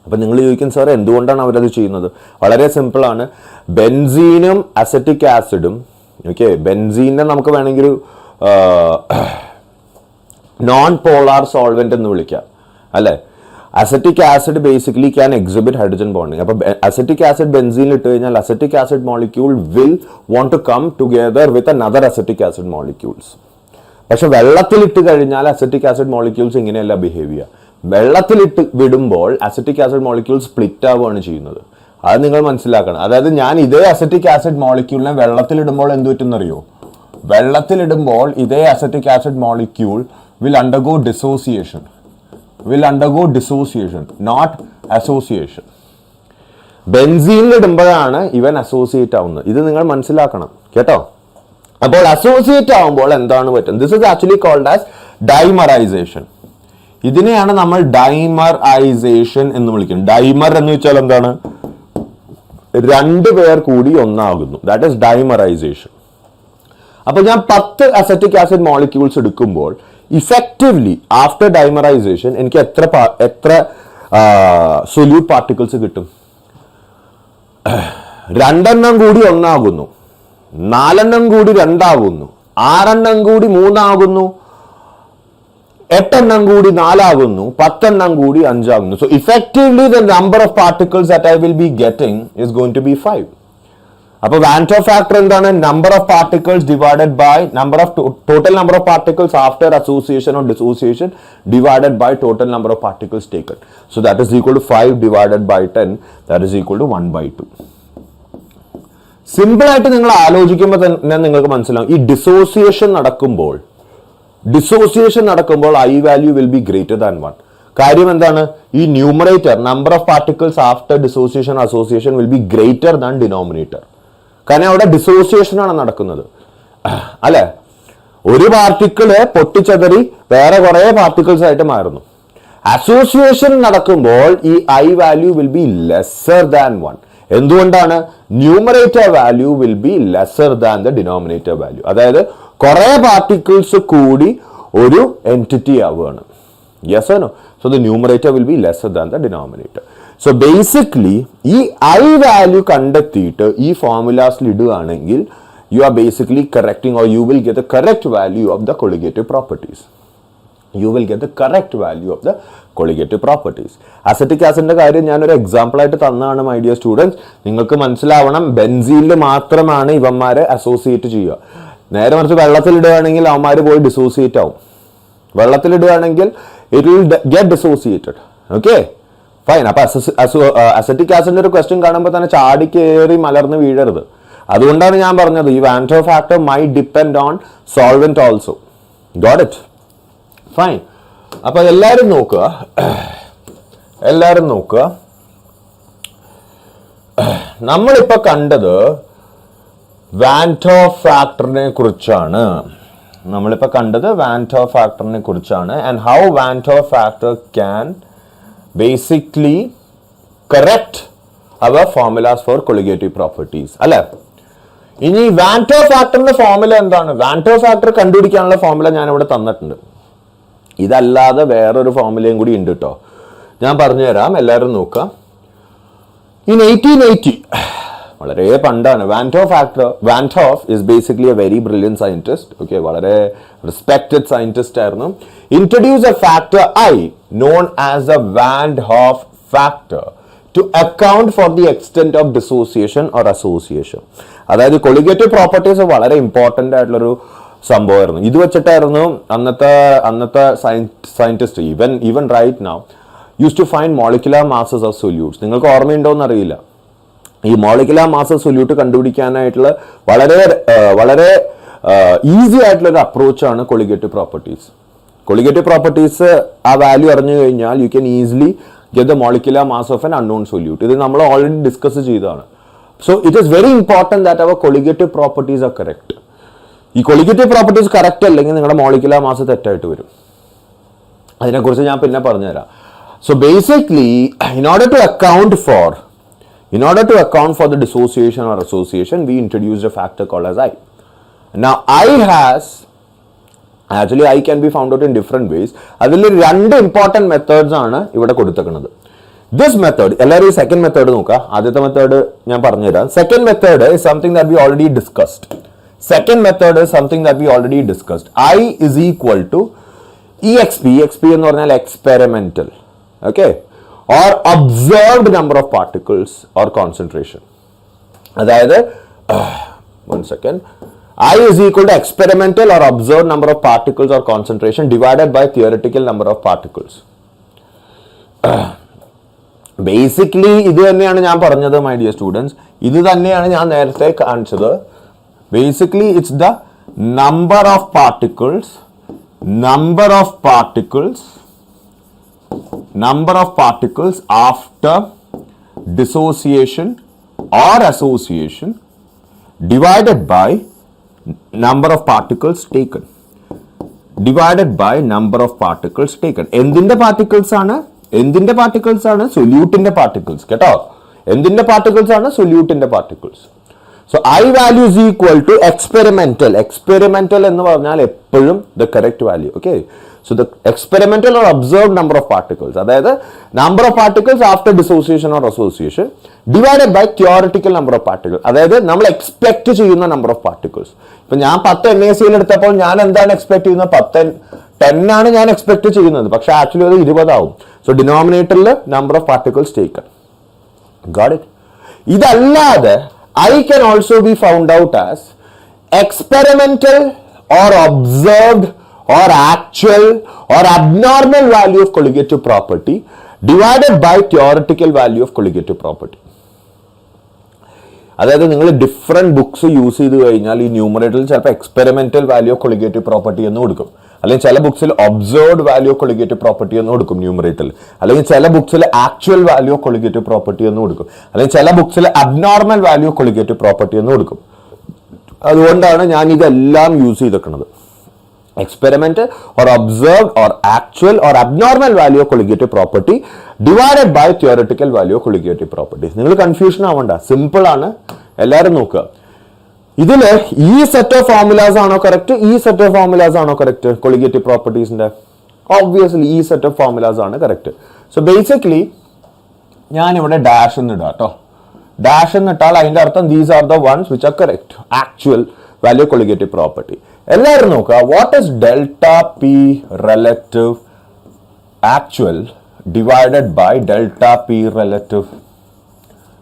അപ്പം നിങ്ങൾ ചോദിക്കും സാർ എന്തുകൊണ്ടാണ് അവരത് ചെയ്യുന്നത്? വളരെ സിമ്പിളാണ്. ബെൻസീനും അസറ്റിക് ആസിഡും, ഓക്കെ, ബെൻസീനെ നമുക്ക് വേണമെങ്കിൽ ഒരു നോൺ പോളാർ സോൾവെന്റ് എന്ന് വിളിക്കാം അല്ലേ. Acetic acid basically can exhibit hydrogen bonding. അപ്പോൾ അസറ്റിക് ആസിഡ് ബെൻസീനിൽ ഇട്ട് കഴിഞ്ഞാൽ acetic acid molecule will want to come together with another acetic acid molecules. പക്ഷെ വെള്ളത്തിലിട്ട് കഴിഞ്ഞാൽ അസറ്റിക് ആസിഡ് മോളിക്യൂൾസ് ഇങ്ങനെയല്ല ബിഹേവ് ചെയ്യുക. വെള്ളത്തിലിട്ട് വിടുമ്പോൾ അസറ്റിക് ആസിഡ് മോളിക്യൂൾ സ്പ്ലിറ്റ് ആവുകയാണ് ചെയ്യുന്നത്. അത് നിങ്ങൾ മനസ്സിലാക്കണം. അതായത് ഞാൻ ഇതേ അസറ്റിക് ആസിഡ് മോളിക്യൂളിനെ വെള്ളത്തിലിടുമ്പോൾ എന്ത് പറ്റുന്നറിയോ? വെള്ളത്തിലിടുമ്പോൾ ഇതേ acetic acid molecule will undergo dissociation, not association. ബെൻസീനിൽ ഇടുമ്പോഴാണ് ഇവൻ അസോസിയേറ്റ് ആവുന്നത്. ഇത് നിങ്ങൾ മനസ്സിലാക്കണം കേട്ടോ. അപ്പോൾ അസോസിയേറ്റ് ആവുമ്പോൾ എന്താണ് പറ്റുന്നത്? This is actually called as dimerization. ഇതിനെയാണ് നമ്മൾ ഡൈമറൈസേഷൻ എന്ന് വിളിക്കുന്നത്. ഡൈമർ എന്ന് വെച്ചാൽ എന്താണ്? രണ്ടു പേർ കൂടി ഒന്നാകുന്നു. That is dimerisation. അപ്പൊ ഞാൻ 10 അസറ്റിക് ആസിഡ് മോളിക്യൂൾസ് എടുക്കുമ്പോൾ ഇഫക്റ്റീവ്ലി ആഫ്റ്റർ ഡൈമറൈസേഷൻ എനിക്ക് എത്ര സൊല്യൂട്ട് പാർട്ടിക്കിൾസ് കിട്ടും? 2 എണ്ണം കൂടി 1 ആകുന്നു, 4 എണ്ണം കൂടി 2 ആകുന്നു, 6 എണ്ണം കൂടി 3 ആകുന്നു, 8 എണ്ണം കൂടി 4 ആകുന്നു, 10 എണ്ണം കൂടി 5 ആകുന്നു. So effectively the number of particles that I will be getting is going to be 5. അപ്പോൾ Van't Hoff factor എന്താണ്? Number of particles divided by number of total number of particles after association or dissociation divided by total number of particles taken. So that is equal to 5 divided by 10, that is equal to 1/2. Simple ആയിട്ട് നിങ്ങൾ ആലോചിക്കുമ്പോൾ തന്നെ നിങ്ങൾക്ക് മനസ്സിലാവും ഈ ഡിസോസിയേഷൻ നടക്കുമ്പോൾ I value will be greater than 1. കാര്യം എന്താണ്? ഈ numerator number of particles after dissociation association will be greater than denominator. കാരണം അവിടെ ഡിസോസിയേഷൻ ആണ് നടക്കുന്നത് അല്ലെ. ഒരു പാർട്ടിക്കിള് പൊട്ടിച്ചെതറി വേറെ കുറെ പാർട്ടിക്കിൾസ് ആയിട്ട് മാറുന്നു. അസോസിയേഷൻ നടക്കുമ്പോൾ ഈ i value will be lesser than 1. എന്തുകൊണ്ടാണ്? Numerator value will be lesser than the denominator value. അതായത് കുറെ പാർട്ടിക്കിൾസ് കൂടി ഒരു എൻറ്റിറ്റി ആവുകയാണ്. Yes or no? So the numerator will be lesser than the denominator. So basically ഈ ഐ വാല്യൂ കണ്ടെത്തിയിട്ട് ഈ ഫോർമുലാസിൽ ഇടുകയാണെങ്കിൽ you are basically correcting or you will get the correct value of the colligative properties. Acetic ആസിഡിന്റെ കാര്യം ഞാനൊരു എക്സാമ്പിൾ ആയിട്ട് തന്നതാണ് മൈ ഡിയർ സ്റ്റുഡൻസ്. നിങ്ങൾക്ക് മനസ്സിലാവണം ബെൻസീനിൽ മാത്രമാണ് ഇവന്മാരെ അസോസിയേറ്റ് ചെയ്യുക. നേരെ മറിച്ച് വെള്ളത്തിലിടുകയാണെങ്കിൽ അവന്മാർ പോയി ഡിസോസിയേറ്റ് ആവും. വെള്ളത്തിലിടുകയാണെങ്കിൽ it will get dissociated. Okay fine. അപ്പൊ അസറ്റിക് ആസിഡിന്റെ ഒരു ക്വസ്റ്റ്യൻ കാണുമ്പോൾ തന്നെ ചാടി കയറി മലർന്ന് വീഴരുത്. അതുകൊണ്ടാണ് ഞാൻ പറഞ്ഞത് ഈ Van't Hoff factor might depend on solvent also. Got it? Fine. അപ്പൊ എല്ലാരും നോക്കുക. നമ്മളിപ്പോ കണ്ടത് Van't Hoff factorനെ കുറിച്ചാണ്. and how Van't Hoff factor can basically correct our formulas for colligative properties അല്ലെ. ഇനി Van't Hoff factorന്റെ ഫോർമുല എന്താണ്? Van't Hoff factor കണ്ടുപിടിക്കാനുള്ള ഫോർമുല ഞാൻ ഇവിടെ തന്നിട്ടുണ്ട്. ഇതല്ലാതെ വേറൊരു ഫോർമുലയും കൂടി ഉണ്ട് കേട്ടോ. ഞാൻ പറഞ്ഞുതരാം, എല്ലാവരും നോക്കാം. In 1880 വളരെ പണ്ടാണ്. Van't Hoff is basically a very brilliant scientist. Okay, വളരെ respected scientist ആയിരുന്നു. Introduced a factor I known as the Van't Hoff factor to account for the extent of dissociation or association. അതായത് കൊളിഗേറ്റീവ് പ്രോപ്പർട്ടീസ് വളരെ ഇമ്പോർട്ടൻ്റ് ആയിട്ടുള്ളൊരു സംഭവമായിരുന്നു. ഇത് വെച്ചിട്ടായിരുന്നു അന്നത്തെ scientist even right now use to find molecular masses of solutes. നിങ്ങൾക്ക് ഓർമ്മയുണ്ടോ എന്നറിയില്ല. ഈ മോളിക്കുലർ മാസ് സൊല്യൂട്ട് കണ്ടുപിടിക്കാനായിട്ടുള്ള വളരെ ഈസി ആയിട്ടുള്ള ഒരു അപ്രോച്ചാണ് കൊളിഗേറ്റീവ് പ്രോപ്പർട്ടീസ്. കൊളിഗേറ്റീവ് പ്രോപ്പർട്ടീസ് ആ വാല്യൂ അറിഞ്ഞു കഴിഞ്ഞാൽ you can easily get the molecular mass of an unknown solute. ഇത് നമ്മൾ ഓൾറെഡി ഡിസ്കസ് ചെയ്തതാണ്. So it is very important that our colligative properties are correct. ഈ കൊളിഗേറ്റീവ് പ്രോപ്പർട്ടീസ് കറക്റ്റ് അല്ലെങ്കിൽ നിങ്ങളുടെ മോളിക്കുലർ മാസ് തെറ്റായിട്ട് വരും. അതിനെക്കുറിച്ച് ഞാൻ പിന്നെ പറഞ്ഞുതരാം. So basically in order to account for In order to account for the dissociation or association, we introduced a factor called as I. Now, I can be found out in different ways. അതിൽ രണ്ട് important methods ആണ് ഇവിടെ കൊടുത്തിരിക്കുന്നത്. This method, എല്ലാവരും second method നോക്കുക. ആദ്യത്തെ method ഞാൻ പറഞ്ഞുതരാം. Second method is something that we already discussed. Second method is something that we already discussed. I is equal to EXP. EXP എന്ന് പറഞ്ഞാൽ experimental. Okay? Or observed number of particles or concentration. അതായത് one second. I is equal to experimental or observed number of particles or concentration divided by theoretical number of particles. Basically, ഇത് തന്നെയാണ് ഞാൻ പറഞ്ഞത്, my dear students. ഇത് തന്നെയാണ് ഞാൻ നേരത്തെ കാണിച്ചത്. Basically, it's the number of particles after dissociation or association divided by number of particles taken. എന്തിന്റെ particles ആണ് സൊല്യൂട്ടിന്റെ particles കേട്ടോ. എന്തിന്റെ particles ആണ് സൊല്യൂട്ടിന്റെ particles. So I value is equal to experimental എന്ന് പറഞ്ഞാൽ എപ്പോഴും the correct value. Okay, so the experimental or observed number of particles, അതായത് number of particles after dissociation or association divided by theoretical number of particles, അതായത് നമ്മൾ എക്സ്പെക്ട് ചെയ്യുന്ന number of particles. ഇപ്പൊ ഞാൻ 10 NACL എടുത്തപ്പോൾ ഞാൻ എന്താണ് എക്സ്പെക്ട് ചെയ്യുന്നത്? 10 ആണ് ഞാൻ എക്സ്പെക്ട് ചെയ്യുന്നത്, പക്ഷെ ആക്ച്വലി അത് 20 ആവും. സോ ഡിനോമിനേറ്ററിൽ number of particles taken. Got it? ഇതല്ലാതെ I can also be found out as experimental or observed or actual or abnormal value of colligative property divided by theoretical value of colligative property. അതായത് നിങ്ങൾ ഡിഫറെന്റ് ബുക്സ് യൂസ് ചെയ്ത് കഴിഞ്ഞാൽ ഈ ന്യൂമറേറ്ററിൽ ചിലപ്പോൾ experimental value of colligative property എന്ന് കൊടുക്കും, അല്ലെങ്കിൽ ചില ബുക്സിൽ observed value of colligative property എന്ന് കൊടുക്കും ന്യൂമറേറ്ററിൽ, അല്ലെങ്കിൽ ചില ബുക്സിൽ actual value of colligative property എന്ന് കൊടുക്കും, അല്ലെങ്കിൽ ചില ബുക്സിൽ abnormal value of colligative property എന്ന് കൊടുക്കും. അതുകൊണ്ടാണ് ഞാൻ ഇതെല്ലാം യൂസ് ചെയ്തിരിക്കുന്നത്. Experimental or observed or actual or abnormal value of colligative property divided by theoretical value of colligative property. നിങ്ങൾ കൺഫ്യൂഷൻ ആവണ്ട, സിമ്പിൾ ആണ്. എല്ലാവരും നോക്കുക, ഇതില് ഈ സെറ്റ് ഓഫ് ഫോർമുലാസ് ആണോ കറക്റ്റ്, ഈ സെറ്റ് ഓഫ് ഫോർമുലാസ് ആണോ കറക്റ്റ് കൊളിഗേറ്റീവ് പ്രോപ്പർട്ടീസിന്റെ? ഓബ്വിയസ്ലി ഈ സെറ്റ് ഓഫ് ഫോർമുലാസ് ആണ് കറക്റ്റ്. സോ ബേസിക്കലി ഞാൻ ഇവിടെ ഡാഷ് എന്ന് ഇടാം കേട്ടോ. ഡാഷ് എന്നിട്ടാൽ അതിന്റെ അർത്ഥം these are the ones which are correct, actual value colligative property. എല്ലാവരും നോക്കുക, what is delta P relative actual divided by delta P relative,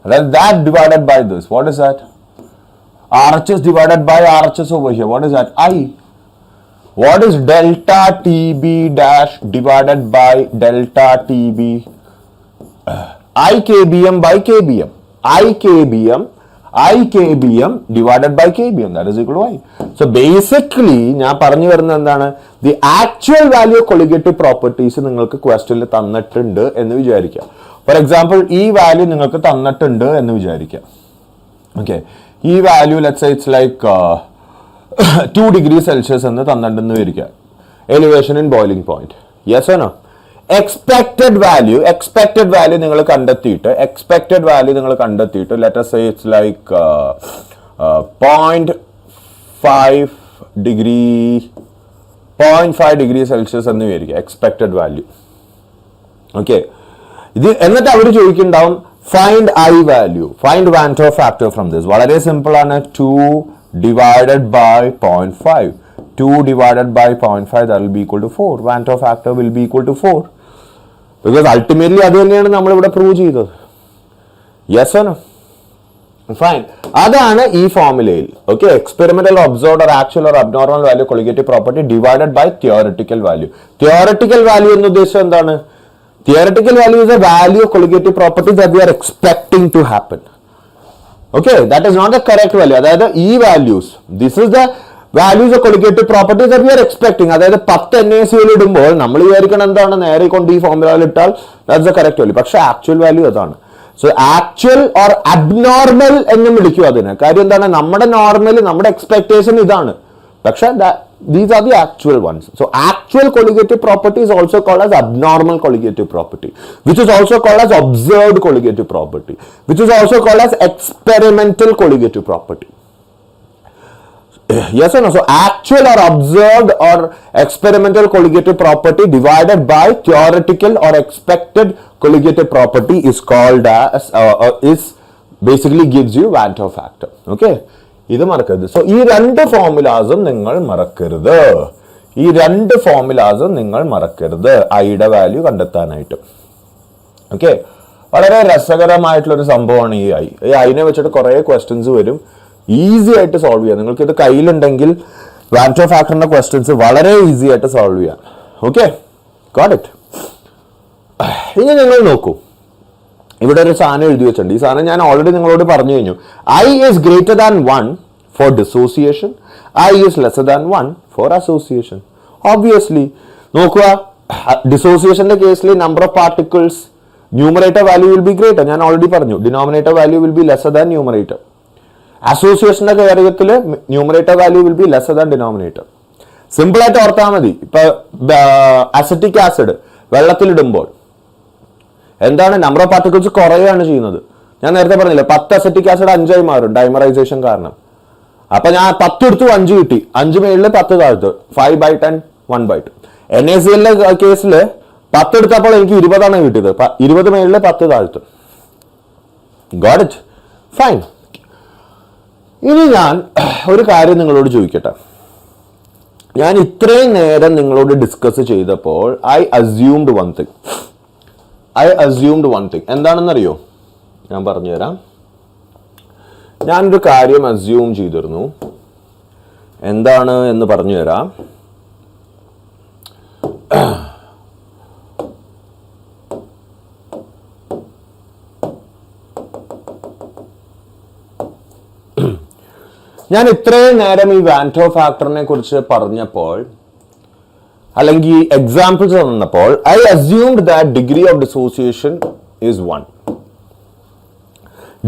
അതായത് that divided by this, what is that? RHS divided by RHS over here, what is that? I. What is delta TB dash divided by delta TB? IKBM by KBM. IKBM divided by KBM, that is equal to I. So basically ഞാൻ പറഞ്ഞു വരുന്നത് എന്താണ്, the actual value of colligative properties നിങ്ങൾക്ക് ക്വസ്റ്റ്യനിൽ തന്നിട്ടുണ്ട് എന്ന് വിചാരിക്കാം. ഫോർ എക്സാമ്പിൾ ഈ വാല്യൂ നിങ്ങൾക്ക് തന്നിട്ടുണ്ട് എന്ന് വിചാരിക്കാം. ഓക്കെ, ഈ value let's say it's like 2 degrees Celsius എന്ന് തന്നിട്ടുണ്ടെന്ന് വിചാരിക്കാം, elevation in boiling point. Yes or no? Expected value നിങ്ങൾ കണ്ടെത്തിയിട്ട് let us say it's like 0.5 degree Celsius എന്ന് വിചാരിക്കുക, എക്സ്പെക്റ്റഡ് വാല്യൂ. ഓക്കെ, ഇത് എന്നിട്ട് അവർ ചോദിക്കുന്നുണ്ടാവും find i value, find Van't Hoff Factor from this. വളരെ സിമ്പിൾ ആണ്, 2 divided by 0.5. 2 divided by 0.5, that will be equal to 4. Van't Hoff Factor will be equal to 4. Because ultimately അത് തന്നെയാണ് നമ്മൾ ഇവിടെ പ്രൂവ് ചെയ്തത്. Yes or no? ഫൈൻ, അതാണ് ഈ ഫോർമുലയിൽ. Okay, experimental, observed, or actual or abnormal value colligative property divided by theoretical value. Theoretical value എന്ന് ഉദ്ദേശിച്ചത് എന്താണ്? Theoretical value is a value of colligative property that we are expecting to happen. Okay, that is not the correct value. അതായത് ഈ values, this is the values of colligative properties that we are expecting. അതായത് 10 NaCl ഇടുമ്പോൾ നമ്മൾ വിചാരിക്കണം എന്താണ്, നേരെ കൊണ്ട് ഈ ഫോർമുലയിൽ ഇട്ടാൽ ദാറ്റ്സ് ദ കറക്റ്റ് വാല്യൂ. പക്ഷെ ആക്ച്വൽ വാല്യൂ അതാണ്. സോ ആക്ച്വൽ ഓർ അബ്നോർമൽ എന്നും വിളിക്കും അതിന്. കാര്യം എന്താണ്, നമ്മുടെ നോർമൽ, നമ്മുടെ എക്സ്പെക്ടേഷൻ ഇതാണ്, പക്ഷെ These are the actual ones. So actual colligative property is also called as abnormal colligative property, which is also called as observed colligative property, which is also called as experimental colligative property. Yes or no? So actual or observed or experimental colligative property divided by theoretical or expected colligative property is called as is basically gives you Van't Hoff factor. Okay, ഇത് മറക്കരുത്. സോ ഈ രണ്ട് ഫോർമുലാസും നിങ്ങൾ മറക്കരുത്. ഈ രണ്ട് ഫോർമുലാസും നിങ്ങൾ മറക്കരുത് ഐയുടെ വാല്യൂ കണ്ടെത്താനായിട്ട്. ഓക്കെ, വളരെ രസകരമായിട്ടുള്ളൊരു സംഭവമാണ് ഈ ഐ. ഈ ഐനെ വെച്ചിട്ട് കുറേ ക്വസ്റ്റ്യൻസ് വരും, ഈസി ആയിട്ട് സോൾവ് ചെയ്യാം. നിങ്ങൾക്ക് ഇത് കയ്യിലുണ്ടെങ്കിൽ വാൻറ്റ് ഹോഫ് ഫാക്ടറിന്റെ ക്വസ്റ്റ്യൻസ് വളരെ ഈസി ആയിട്ട് സോൾവ് ചെയ്യാം. Okay, got it. ഇനി നിങ്ങൾ നോക്കൂ, ഇവിടെ ഒരു സാധനം എഴുതി വെച്ചിട്ടുണ്ട്. ഈ സാധനം ഞാൻ ഓൾറെഡി നിങ്ങളോട് പറഞ്ഞു കഴിഞ്ഞു. I is greater than 1 for dissociation, I is lesser than 1 for association. Obviously നോക്കുക, ഡിസോസിയേഷന്റെ കേസിൽ number of particles numerator value will be greater, ഞാൻ ഓൾറെഡി പറഞ്ഞു. Denominator value will be lesser than numerator. അസോസിയേഷന്റെ കാര്യത്തിൽ numerator value will be lesser than denominator. Simple ആയിട്ട് ഓർത്താൽ മതി. ഇപ്പൊ അസറ്റിക് ആസിഡ് വെള്ളത്തിലിടുമ്പോൾ എന്താണ്, നമ്പർ ഓഫ് പാർട്ടിക്കിൾസ് കുറയുകയാണ് ചെയ്യുന്നത്. ഞാൻ നേരത്തെ പറഞ്ഞില്ലേ, 10 അസറ്റിക് ആസിഡ് 5 ആയി മാറും ഡൈമറൈസേഷൻ കാരണം. അപ്പൊ ഞാൻ 10 എടുത്തു, 5 കിട്ടി. 5 മേളില് 10 താഴ്ത്തു, 5/10 1/2. NaClന്റെ കേസിൽ 10 എടുത്തപ്പോൾ എനിക്ക് 20 കിട്ടിയത്. 20 മേളില് 10 താഴ്ത്തു. Got it? ഫൈൻ. ഇനി ഞാൻ ഒരു കാര്യം നിങ്ങളോട് ചോദിക്കട്ടെ. ഞാൻ ഇത്രയും നേരം നിങ്ങളോട് ഡിസ്കസ് ചെയ്തപ്പോൾ ഐ അസ്യൂംഡ് വൺ തിങ്. എന്താണെന്നറിയോ? ഞാൻ പറഞ്ഞുതരാം. ഞാനൊരു കാര്യം അസ്യൂം ചെയ്തിരുന്നു. എന്താണ് എന്ന് പറഞ്ഞു തരാം. ഞാൻ ഇത്രയും നേരം ഈ വാൻറ്റ് ഹോഫ് ഫാക്ടറിനെ കുറിച്ച് പറഞ്ഞപ്പോൾ, അല്ലെങ്കിൽ എക്സാമ്പിൾസ് തന്നപ്പോൾ, I assumed that degree of dissociation is 1.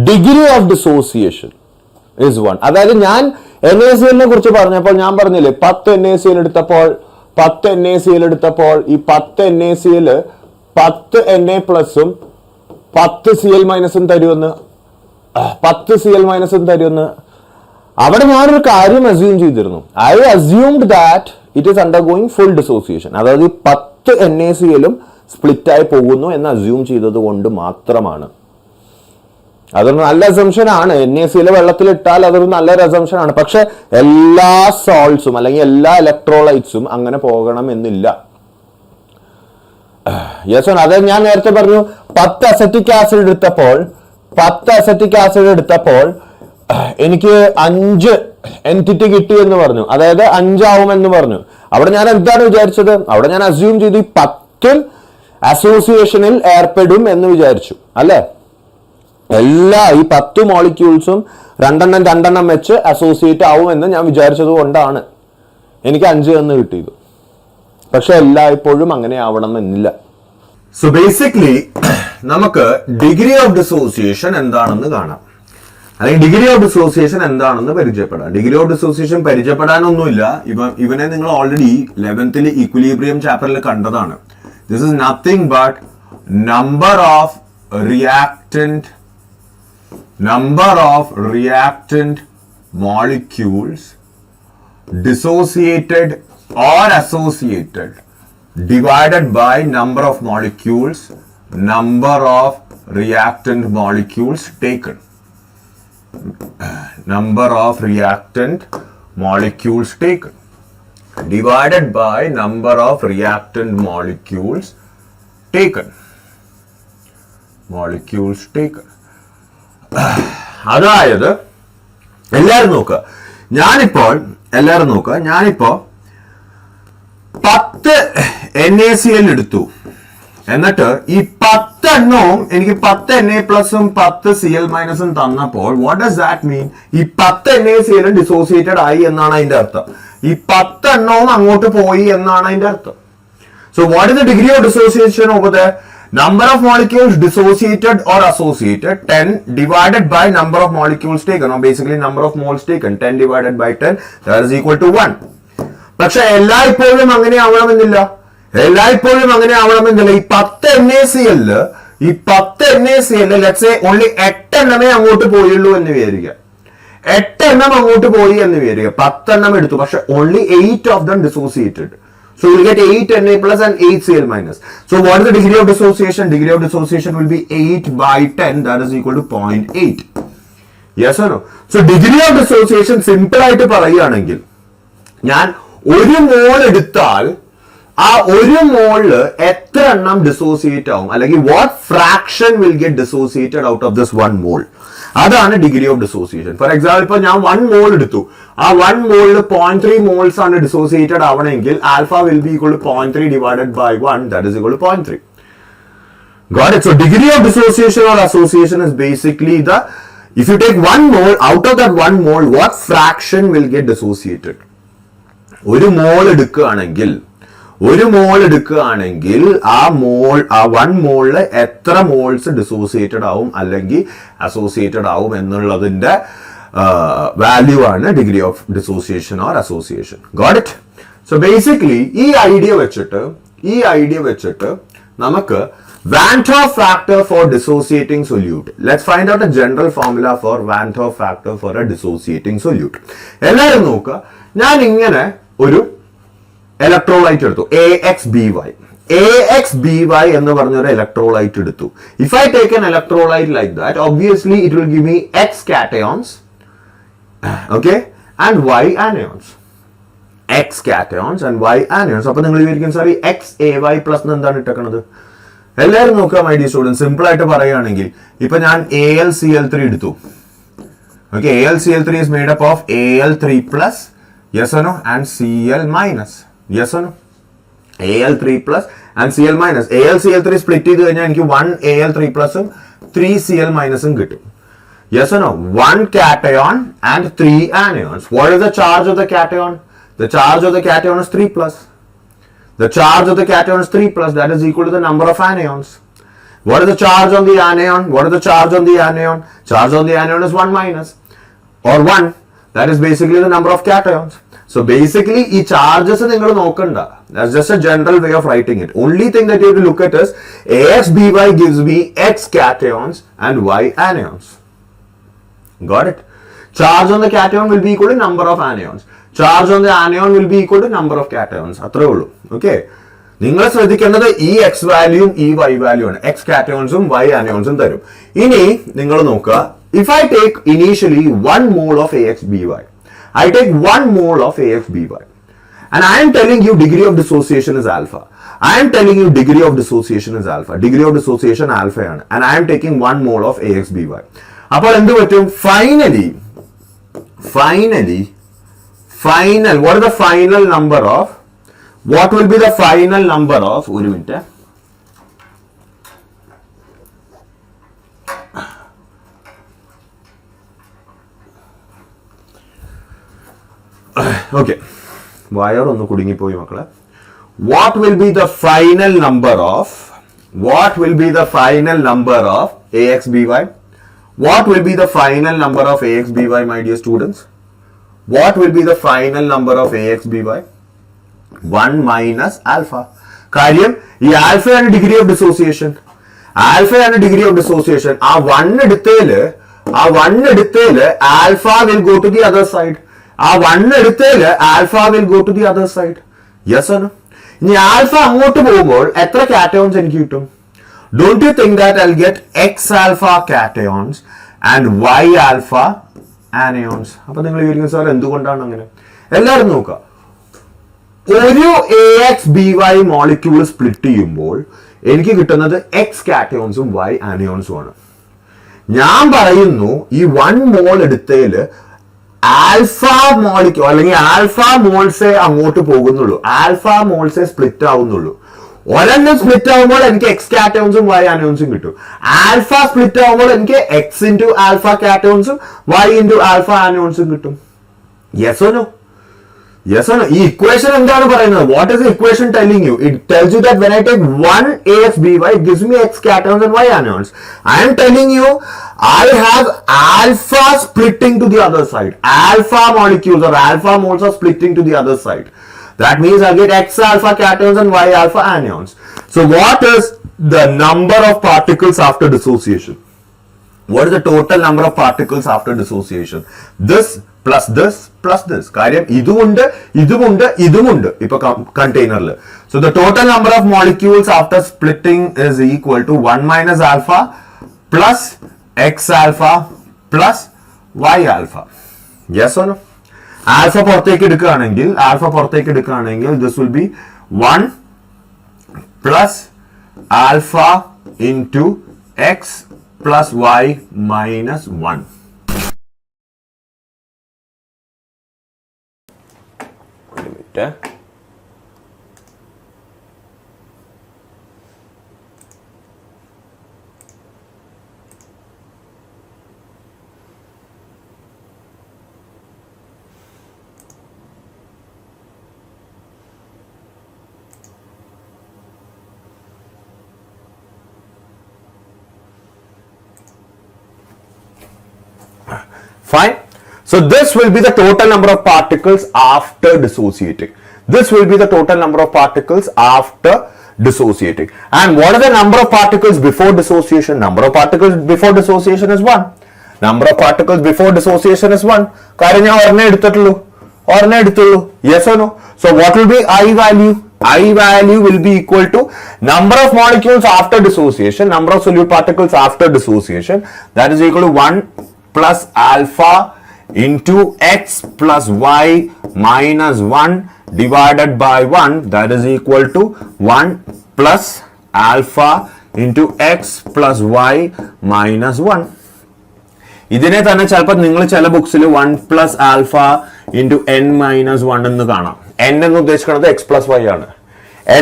Degree of dissociation is 1. അതായത് ഞാൻ NaClനെ കുറിച്ച് പറഞ്ഞപ്പോൾ ഞാൻ പറഞ്ഞില്ലേ, 10 NaCl എടുത്തപ്പോൾ ഈ 10 NaCl 10 Na പ്ലസും 10 Cl മൈനസും തരുമെന്ന്, 10 Cl മൈനസും തരുമെന്ന്. അവിടെ ഞാനൊരു കാര്യം അസ്യൂം ചെയ്തിരുന്നു. I assumed that it is undergoing full dissociation. അതായത് ഈ 10 NaClഉം സ്പ്ലിറ്റ് ആയി പോകുന്നു എന്ന് അസ്യൂം ചെയ്തത് കൊണ്ട് മാത്രമാണ്. അതൊരു നല്ല അസംഷൻ ആണ്. NaCl വെള്ളത്തിൽ ഇട്ടാൽ അതൊരു നല്ലൊരു അസംഷൻ ആണ്. പക്ഷെ എല്ലാ സോൾട്സും അല്ലെങ്കിൽ എല്ലാ ഇലക്ട്രോലൈറ്റ്സും അങ്ങനെ പോകണം എന്നില്ല. യെസ്, അതായത് ഞാൻ നേരത്തെ പറഞ്ഞു 10 അസറ്റിക് ആസിഡ് എടുത്തപ്പോൾ എനിക്ക് 5 എൻറ്റിറ്റി കിട്ടി എന്ന് പറഞ്ഞു. അതായത് 5 ആവുമെന്ന് പറഞ്ഞു. അവിടെ ഞാൻ എന്താണ് വിചാരിച്ചത്? അവിടെ ഞാൻ അസ്യൂം ചെയ്തു ഈ 10 അസോസിയേഷനിൽ ഏർപ്പെടും എന്ന് വിചാരിച്ചു, അല്ലെ? ഈ 10 മോളിക്യൂൾസും രണ്ടെണ്ണം വെച്ച് അസോസിയേറ്റ് ആവും എന്ന് ഞാൻ വിചാരിച്ചത് കൊണ്ടാണ് എനിക്ക് 5 എന്ന് കിട്ടിയത്. പക്ഷെ എല്ലായ്പ്പോഴും അങ്ങനെ ആവണം എന്നില്ല. സോ ബേസിക്കലി നമുക്ക് ഡിഗ്രി ഓഫ് ഡിസോസിയേഷൻ എന്താണെന്ന് കാണാം, അല്ലെങ്കിൽ ഡിഗ്രി ഓഫ് ഡിസോസിയേഷൻ എന്താണെന്ന് പരിചയപ്പെടാം. ഡിഗ്രി ഓഫ് ഡിസോസിയേഷൻ പരിചയപ്പെടാനൊന്നുമില്ല. ഇവനെ നിങ്ങൾ ഓൾറെഡി 11th ഇക്വിലിബ്രിയം ചാപ്റ്ററിൽ കണ്ടതാണ്. This is nothing but number of reactant molecules dissociated or associated divided by number of molecules, number of reactant molecules taken. Number of reactant molecules taken divided by number of reactant molecules taken. അതായത് എല്ലാവരും നോക്കുക, ഞാനിപ്പോൾ 10 NaCl എടുത്തു. എന്നിട്ട് ഈ 10 എണ്ണവും എനിക്ക് 10 Na പ്ലസും 10 Cl മൈനസും തന്നപ്പോൾ വാട്ട് ഡസ് ദാറ്റ് മീൻ? ഈ 10 NaCl ഡിസോസിയേറ്റഡ് ആയി എന്നാണ് അതിന്റെ അർത്ഥം. ഈ 10 എണ്ണവും അങ്ങോട്ട് പോയി എന്നാണ് അതിന്റെ അർത്ഥം. So what is the degree of dissociation over the number of molecules dissociated or associated 10 divided by number of molecules taken, or basically number of moles taken, 10 divided by 10, that is equal to 1. പക്ഷെ എല്ലായ്പ്പോഴും അങ്ങനെ ആവണമെന്നില്ല. എല്ലായ്പ്പോഴും അങ്ങനെ ആവണമെന്നില്ല. ഈ 10 NaCl ലെറ്റ്സ് സേ ഓൺലി 8 എണ്ണമേ അങ്ങോട്ട് പോയുള്ളൂ എന്ന് വിചാരിക്കുക. 8 എണ്ണം അങ്ങോട്ട് പോയി എന്ന് വിചാരിക്കുക. 10 എണ്ണം എടുത്തു, പക്ഷെ only 8 of them dissociated. So you will get 8 Na plus and 8 Cl minus. So what is the degree of dissociation? Degree of dissociation will be 8 by 10, that is equal to 0.8. Yes or no? So degree of dissociation simple ആയിട്ട് പറയുകയാണെങ്കിൽ, ഞാൻ ഒരു മോൾ എടുത്താൽ ആ ഒരു മോളില് എത്ര എണ്ണം ഡിസോസിയേറ്റ് ആവും, അല്ലെങ്കിൽ what fraction will get dissociated out of this 1 മോൾ, അതാണ് degree of dissociation. For example, ഇപ്പൊ ഞാൻ 1 മോൾ എടുത്തു, ആ 1 മോളിൽ 0.3 മോൾസ് ആണ് ഡിസോസിയേറ്റഡ് ആവണമെങ്കിൽ alpha will be equal to 0.3 divided by 1, that is equal to 0.3. Got it? So degree of dissociation or association is basically the, if you take 1 mole, out of that 1 mole, what fraction will get dissociated? ഒരു മോൾ എടുക്കുകയാണെങ്കിൽ ആ 1 മോളില് എത്ര മോൾസ് ഡിസോസിയേറ്റഡ് ആവും അല്ലെങ്കിൽ അസോസിയേറ്റഡ് ആവും എന്നുള്ളതിന്റെ വാല്യൂ ആണ് degree of dissociation or association. Got it? So basically ഈ ഐഡിയ വെച്ചിട്ട് നമുക്ക് Van't Hoff Factor for dissociating solute. Let's find out a general formula for Van't Hoff Factor for a dissociating solute. എല്ലാവരും നോക്കുക, ഞാൻ ഇങ്ങനെ ഒരു ഇലക്ട്രോലൈറ്റ് എടുത്തു, AXBY എന്ന് പറഞ്ഞൊരു ഇലക്ട്രോലൈറ്റ് എടുത്തു. If I take an electrolyte like that, obviously it will give me X cations, okay, and Y anions. X cations and Y anions. അപ്പൊ നിങ്ങൾ വിചാരിക്കും, സാറി XAY പ്ലസ് എന്താണ് ഇട്ടേക്കണത്? എല്ലാവരും നോക്കുക മൈ ഡിയർ സ്റ്റുഡൻസ്, സിമ്പിൾ ആയിട്ട് പറയുകയാണെങ്കിൽ, ഇപ്പൊ ഞാൻ AlCl3 എടുത്തു. Okay, AlCl3 is made up of Al3 plus, yes or no, and Cl minus, yes or no, Al3 plus and Cl minus. AlCl3 split ചെയ്ത് കഴിഞ്ഞാൽ എനിക്ക് 1 Al3 പ്ലസും 3 Cl മൈനസും കിട്ടും. Yes or no? 1 cation and 3 anions. What is the charge of the cation? The charge of the cation is 3 plus. The charge of the cation is 3 plus, that is equal to the number of anions. What is the charge on the anion? Charge on the anion is 1 minus, or 1. That is basically the number of cations. So basically, ഈ charges നിങ്ങൾ നോക്കണ്ട. That's just a general way of writing it. Only thing that you have to look at is AXBY gives me X cations and Y anions. Got it? Charge on the cation will be equal to number of anions. Charge on the anion will be equal to number of cations. അത്രേ ഉള്ളൂ. Okay? നിങ്ങൾ ശ്രദ്ധിക്കേണ്ടത് ഈ X വാല്യൂയും ഈ Y വാല്യൂ ആണ്. X cationസും Y anionsum തരും. ഇനി നിങ്ങൾ നോക്കുക, if I take initially 1 mole of AXBY, I take 1 mole of AXBY, and I am telling you degree of dissociation is alpha. Degree of dissociation alpha ആണ്, and I am taking 1 mole of AXBY. അപ്പോൾ എന്ത് പറ്റും? Final, what is the final number of, what will be the final number of, ഒരു മിനിറ്റ്, okay, wire ഒന്ന് കുടുങ്ങിപ്പോയി മക്കളെ. What will be the final number of AXBY? What will be the final number of AXBY, my dear students? What will be the final number of AXBY? 1 minus alpha. കാര്യം ഈ ആൽഫയാണ് ഡിഗ്രി ഓഫ് ഡിസോസിയേഷൻ. ആ 1 എടുത്തേല് alpha will go to the other side. Yes or no? ഇനി ആൽഫ അങ്ങോട്ട് പോകുമ്പോൾ എത്ര കാറ്റയോൺസ് എനിക്ക് കിട്ടും? Don't you think that I'll get X alpha cations and Y alpha anions? അപ്പൊ നിങ്ങൾ വിചാരിക്കും, സാർ എന്തുകൊണ്ടാണ് അങ്ങനെ? എല്ലാവരും നോക്കുക, ഒരു AXBY മോളിക്യൂൾ സ്പ്ലിറ്റ് ചെയ്യുമ്പോൾ എനിക്ക് കിട്ടുന്നത് X കാറ്റയോൺസും Y ആനിയോൺസും ആണ്. ഞാൻ പറയുന്നു ഈ 1 മോൾ എടുത്തതിൽ ആൽഫ മോളിക്യൂൾ അല്ലെങ്കിൽ ആൽഫ മോൾസേ അങ്ങോട്ട് പോകുന്നുള്ളൂ, ആൽഫ മോൾസേ സ്പ്ലിറ്റ് ആവുന്നുള്ളൂ. ഒരെണ്ണം സ്പ്ലിറ്റ് ആവുമ്പോൾ എനിക്ക് X കാറ്റയോൺസും Y ആനിയോൺസും കിട്ടും. ആൽഫ സ്പ്ലിറ്റ് ആവുമ്പോൾ എനിക്ക് X ഇൻറ്റു ആൽഫ കാറ്റയോൺസും Y ഇൻറ്റു ആൽഫ ആനിയോൺസും കിട്ടും. Yes or no? ഈ ഇക്വേഷൻ എന്താണ് പറയുന്നത്? What is the equation telling you? It tells you that when I take 1 AXBY it gives me X cations and Y anions. I am telling you I have alpha splitting to the other side. Alpha molecules or alpha moles are splitting to the other side. That means I'll get X alpha cations and Y alpha anions. So what is the number of particles after dissociation? What is the total number of particles after dissociation? This plus this plus this. കാര്യം ഇതുമുണ്ട് ഇപ്പൊ കണ്ടെയ്നറിൽ. So the total number of molecules after splitting is equal to 1 minus alpha plus X alpha plus Y alpha. Yes or no? Alpha പുറത്തേക്ക് എടുക്കുകയാണെങ്കിൽ this will be 1 plus alpha into X plus Y minus 1. Wait a minute. Fine. So this will be the total number of particles after dissociating. This will be the total number of particles after dissociating. And what are the number of particles before dissociation? Number of particles before dissociation is 1. Number of particles before dissociation is 1. കാര്യം ഞാൻ ഒരെണ്ണം എടുത്തുള്ളൂ. Yes or no? So what will be I value? I value will be equal to number of molecules after dissociation, number of solute particles after dissociation. That is equal to 1 plus alpha into X plus Y minus 1 divided by 1. That is equal to 1 plus alpha into X plus Y minus 1. ഇതിനെ തന്നെ ചിലപ്പോൾ നിങ്ങൾ ചില ബുക്സിൽ 1 plus alpha into N minus 1 എന്ന് കാണാം. N എന്ന് ഉദ്ദേശിക്കുന്നത് X plus Y ആണ്.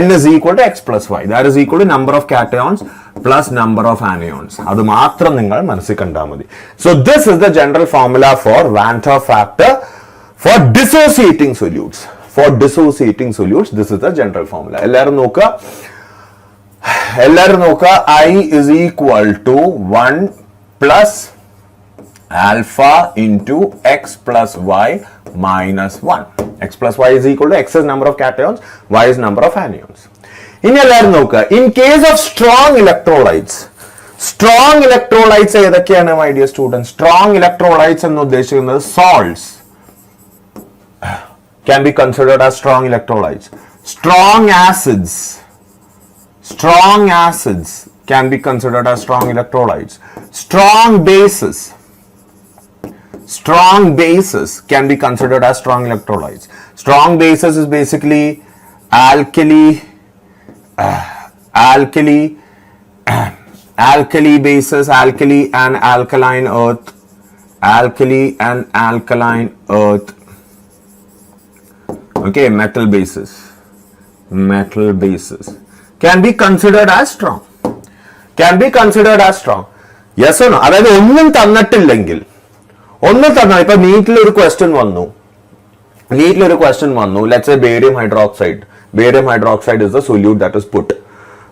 N is equal to X plus Y. That is equal to number of cations plus number of anions. അത് മാത്രം നിങ്ങൾ മനസ്സിൽ കണ്ടാൽ മതി. So this is the general formula for Van't Hoff factor for dissociating solutes. For dissociating solutes, this is the general formula. എല്ലാവരും നോക്കുക I is equal to 1 plus alpha into X plus Y minus 1. X plus Y is equal to X is number of cations, Y is number of anions. ഇനി എല്ലാവരും നോക്കുക, in case of strong electrolytes ഏതൊക്കെയാണ് my dear students? Strong electrolytes എന്ന് ഉദ്ദേശിക്കുന്നത് salts can be considered as strong electrolytes. Strong acids can be considered as strong electrolytes. Strong bases can be considered as strong electrolytes. Strong bases is basically alkali bases, alkali and alkaline earth. Okay, metal bases can be considered as strong. Yes or no? അതായത് ഒന്നും തന്നിട്ടില്ലെങ്കിൽ ഇപ്പൊ നീറ്റിൽ ഒരു ക്വസ്റ്റ്യൻ വന്നു, let's say barium hydroxide is the solute that is put.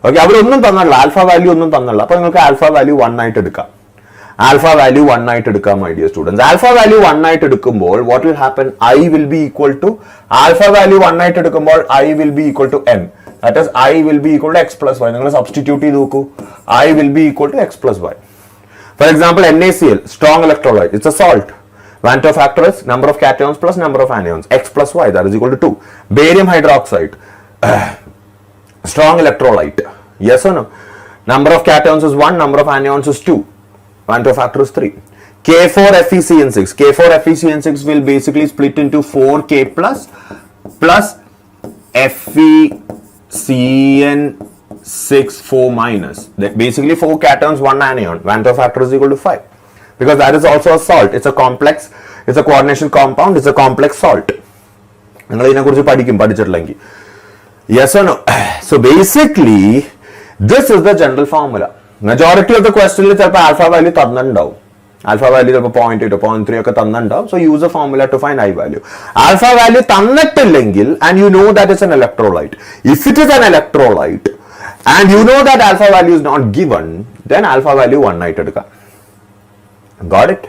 Okay, അവരൊന്നും തന്നില്ല, ആൽഫ വാല്യൂ ഒന്നും തന്നില്ല. അപ്പൊ നിങ്ങൾക്ക് ആൽഫ വാല്യൂ 1 ആയിട്ട് എടുക്കാം. My dear students, alpha value 1 ആയിട്ട് എടുക്കുമ്പോൾ what will happen? I will be equal to alpha value 1 ആയിട്ട് എടുക്കുമ്പോൾ I will be equal to n. That is I will be equal to X plus Y. നിങ്ങൾ സബ്സ്റ്റിറ്റ്യൂട്ട് ചെയ്ത് നോക്കൂ. I will be equal to X plus Y. For example, NaCl, strong electrolyte, it's a salt. Van't Hoff factor is number of cations plus number of anions, X plus Y, that is equal to 2. Barium hydroxide, strong electrolyte, yes or no? Number of cations is 1, number of anions is 2. Van't Hoff factor is 3. K4FeCN6. K4FeCN6 will basically split into 4K plus FeCN6 4 minus. Basically 4 cations, 1 anion. Van't Hoff factor is equal to 5. Because that is also a salt. It's a complex, it's a coordination compound, it's a complex salt. Yes or no? So basically, this is the general formula. Majority of the question is alpha value തന്നിട്ടുണ്ടാവും. Alpha value 0.8 or 0.3 ഒക്കെ തന്നിട്ടുണ്ടാവും. So use a formula to find I value. Alpha value തന്നിട്ടില്ലെങ്കിൽ and you know that it's an electrolyte. If it is an electrolyte and you know that alpha value is not given, then alpha value 1 ആയിട്ട് എടുക്കാം. Got it?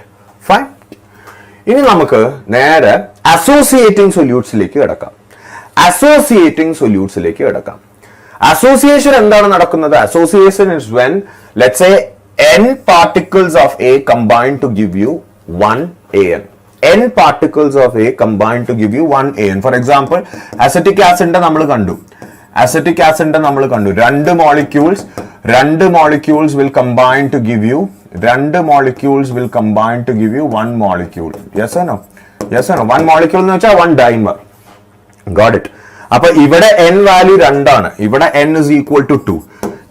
Fine. ഇനി നമുക്ക് നേരെ അസോസിയേറ്റിംഗ് സൊല്യൂട്ട്സിലേക്ക് കിടക്കാം. അസോസിയേറ്റിംഗ് സൊല്യൂട്ട്സിലേക്ക് കിടക്കാം. അസോസിയേഷൻ എന്താണ് നടക്കുന്നത്? Association is when let's say n particles of A combine to give you 1 AN. n particles of A combine to give you 1 AN. For example, acetic acid നമ്മൾ കണ്ടു. Acetic acid നമ്മൾ കണ്ടു. രണ്ട് molecules will combine to give you 1 molecule. Yes or no? Yes or no? 1 molecule എന്ന് വെച്ചാൽ 1 dimer. Got it? അപ്പൊ ഇവിടെ n വാല്യൂ 2 ആണ്. ഇവിടെ n is equal to 2.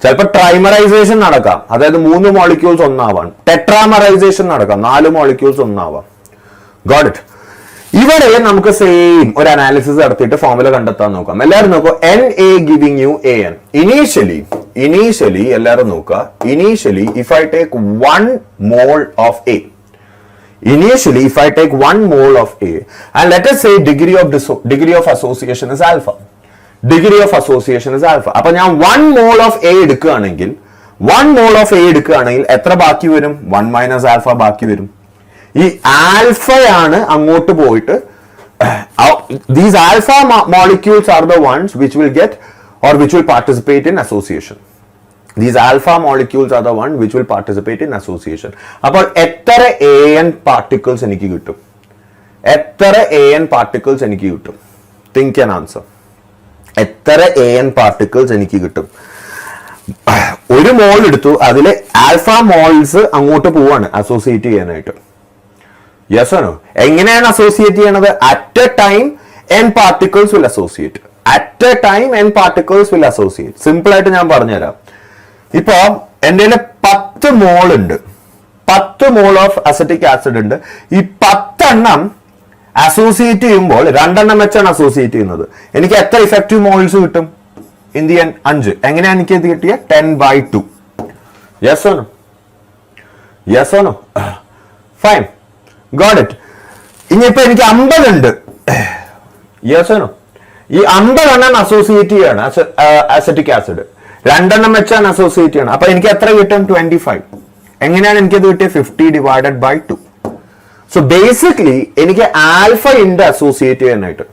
ചിലപ്പോൾ ട്രൈമറൈസേഷൻ നടക്കാം, അതായത് 3 മോളിക്യൂൾസ് ഒന്നാവാം. ടെട്രാമറൈസേഷൻ നടക്കാം, 4 മോളിക്യൂൾസ് ഒന്നാവാം. Got it? ഇവിടെ നമുക്ക് സെയിം ഒരു അനാലിസിസ് നടത്തിയിട്ട് ഫോർമുല കണ്ടെത്താൻ നോക്കാം. എല്ലാവരും നോക്കൂ. Na giving you AN. Initially എല്ലാവരും നോക്കുക. Initially if I take 1 mole of A, and let us say degree of association is alpha. അപ്പൊ ഞാൻ 1 mole of A എടുക്കുകയാണെങ്കിൽ എത്ര ബാക്കി വരും? 1 minus alpha ബാക്കി വരും. ഈ ആൽഫയാണ് അങ്ങോട്ട് പോയിട്ട് these alpha molecules are the ones which will get or which will participate in association. These alpha molecules are the one which will participate in association. അപ്പോൾ എത്ര AN particles എനിക്ക് കിട്ടും? Think and answer. എത്ര AN പാർട്ടിക്കിൾസ് എനിക്ക് കിട്ടും? ഒരു മോൾ എടുത്തു, അതിലെ ആൽഫ മോൾസ് അങ്ങോട്ട് പോവാണ് അസോസിയേറ്റ് ചെയ്യാനായിട്ട്. യെസ് ആണോ? എങ്ങനെയാണ് അസോസിയേറ്റ് ചെയ്യണത്? At a time n particles will associate. Simple ആയിട്ട് ഞാൻ പറഞ്ഞുതരാം. ഇപ്പൊ എൻ്റെ 10 മോൾ ഉണ്ട്, 10 മോൾ ഓഫ് അസറ്റിക് ആസിഡ് ഉണ്ട്. ഈ 10 എണ്ണം അസോസിയേറ്റ് ചെയ്യുമ്പോൾ 2 എണ്ണം വെച്ചാണ് അസോസിയേറ്റ് ചെയ്യുന്നത്. എനിക്ക് എത്ര ഇഫക്റ്റീവ് മോൾസ് കിട്ടും? In the end 5. എങ്ങനെയാണ് എനിക്ക് ഇത് കിട്ടിയ? 10/2. Yes or no? Fine, got it. ഇനിയിപ്പോ എനിക്ക് 50 ഉണ്ട്. Yes or no? ഈ 50 എണ്ണം അസോസിയേറ്റ് ചെയ്യാണ് അസറ്റിക് ആസിഡ്. 2 എണ്ണം വെച്ചാണ് അസോസിയേറ്റ് ചെയ്യണം. അപ്പൊ എനിക്ക് എത്ര കിട്ടും? 25. എങ്ങനെയാണ് എനിക്കത് കിട്ടിയത്? 50/2. സോ ബേസിക്കലി എനിക്ക് ആൽഫ ഉണ്ട് അസോസിയേറ്റ് ചെയ്യാനായിട്ട്.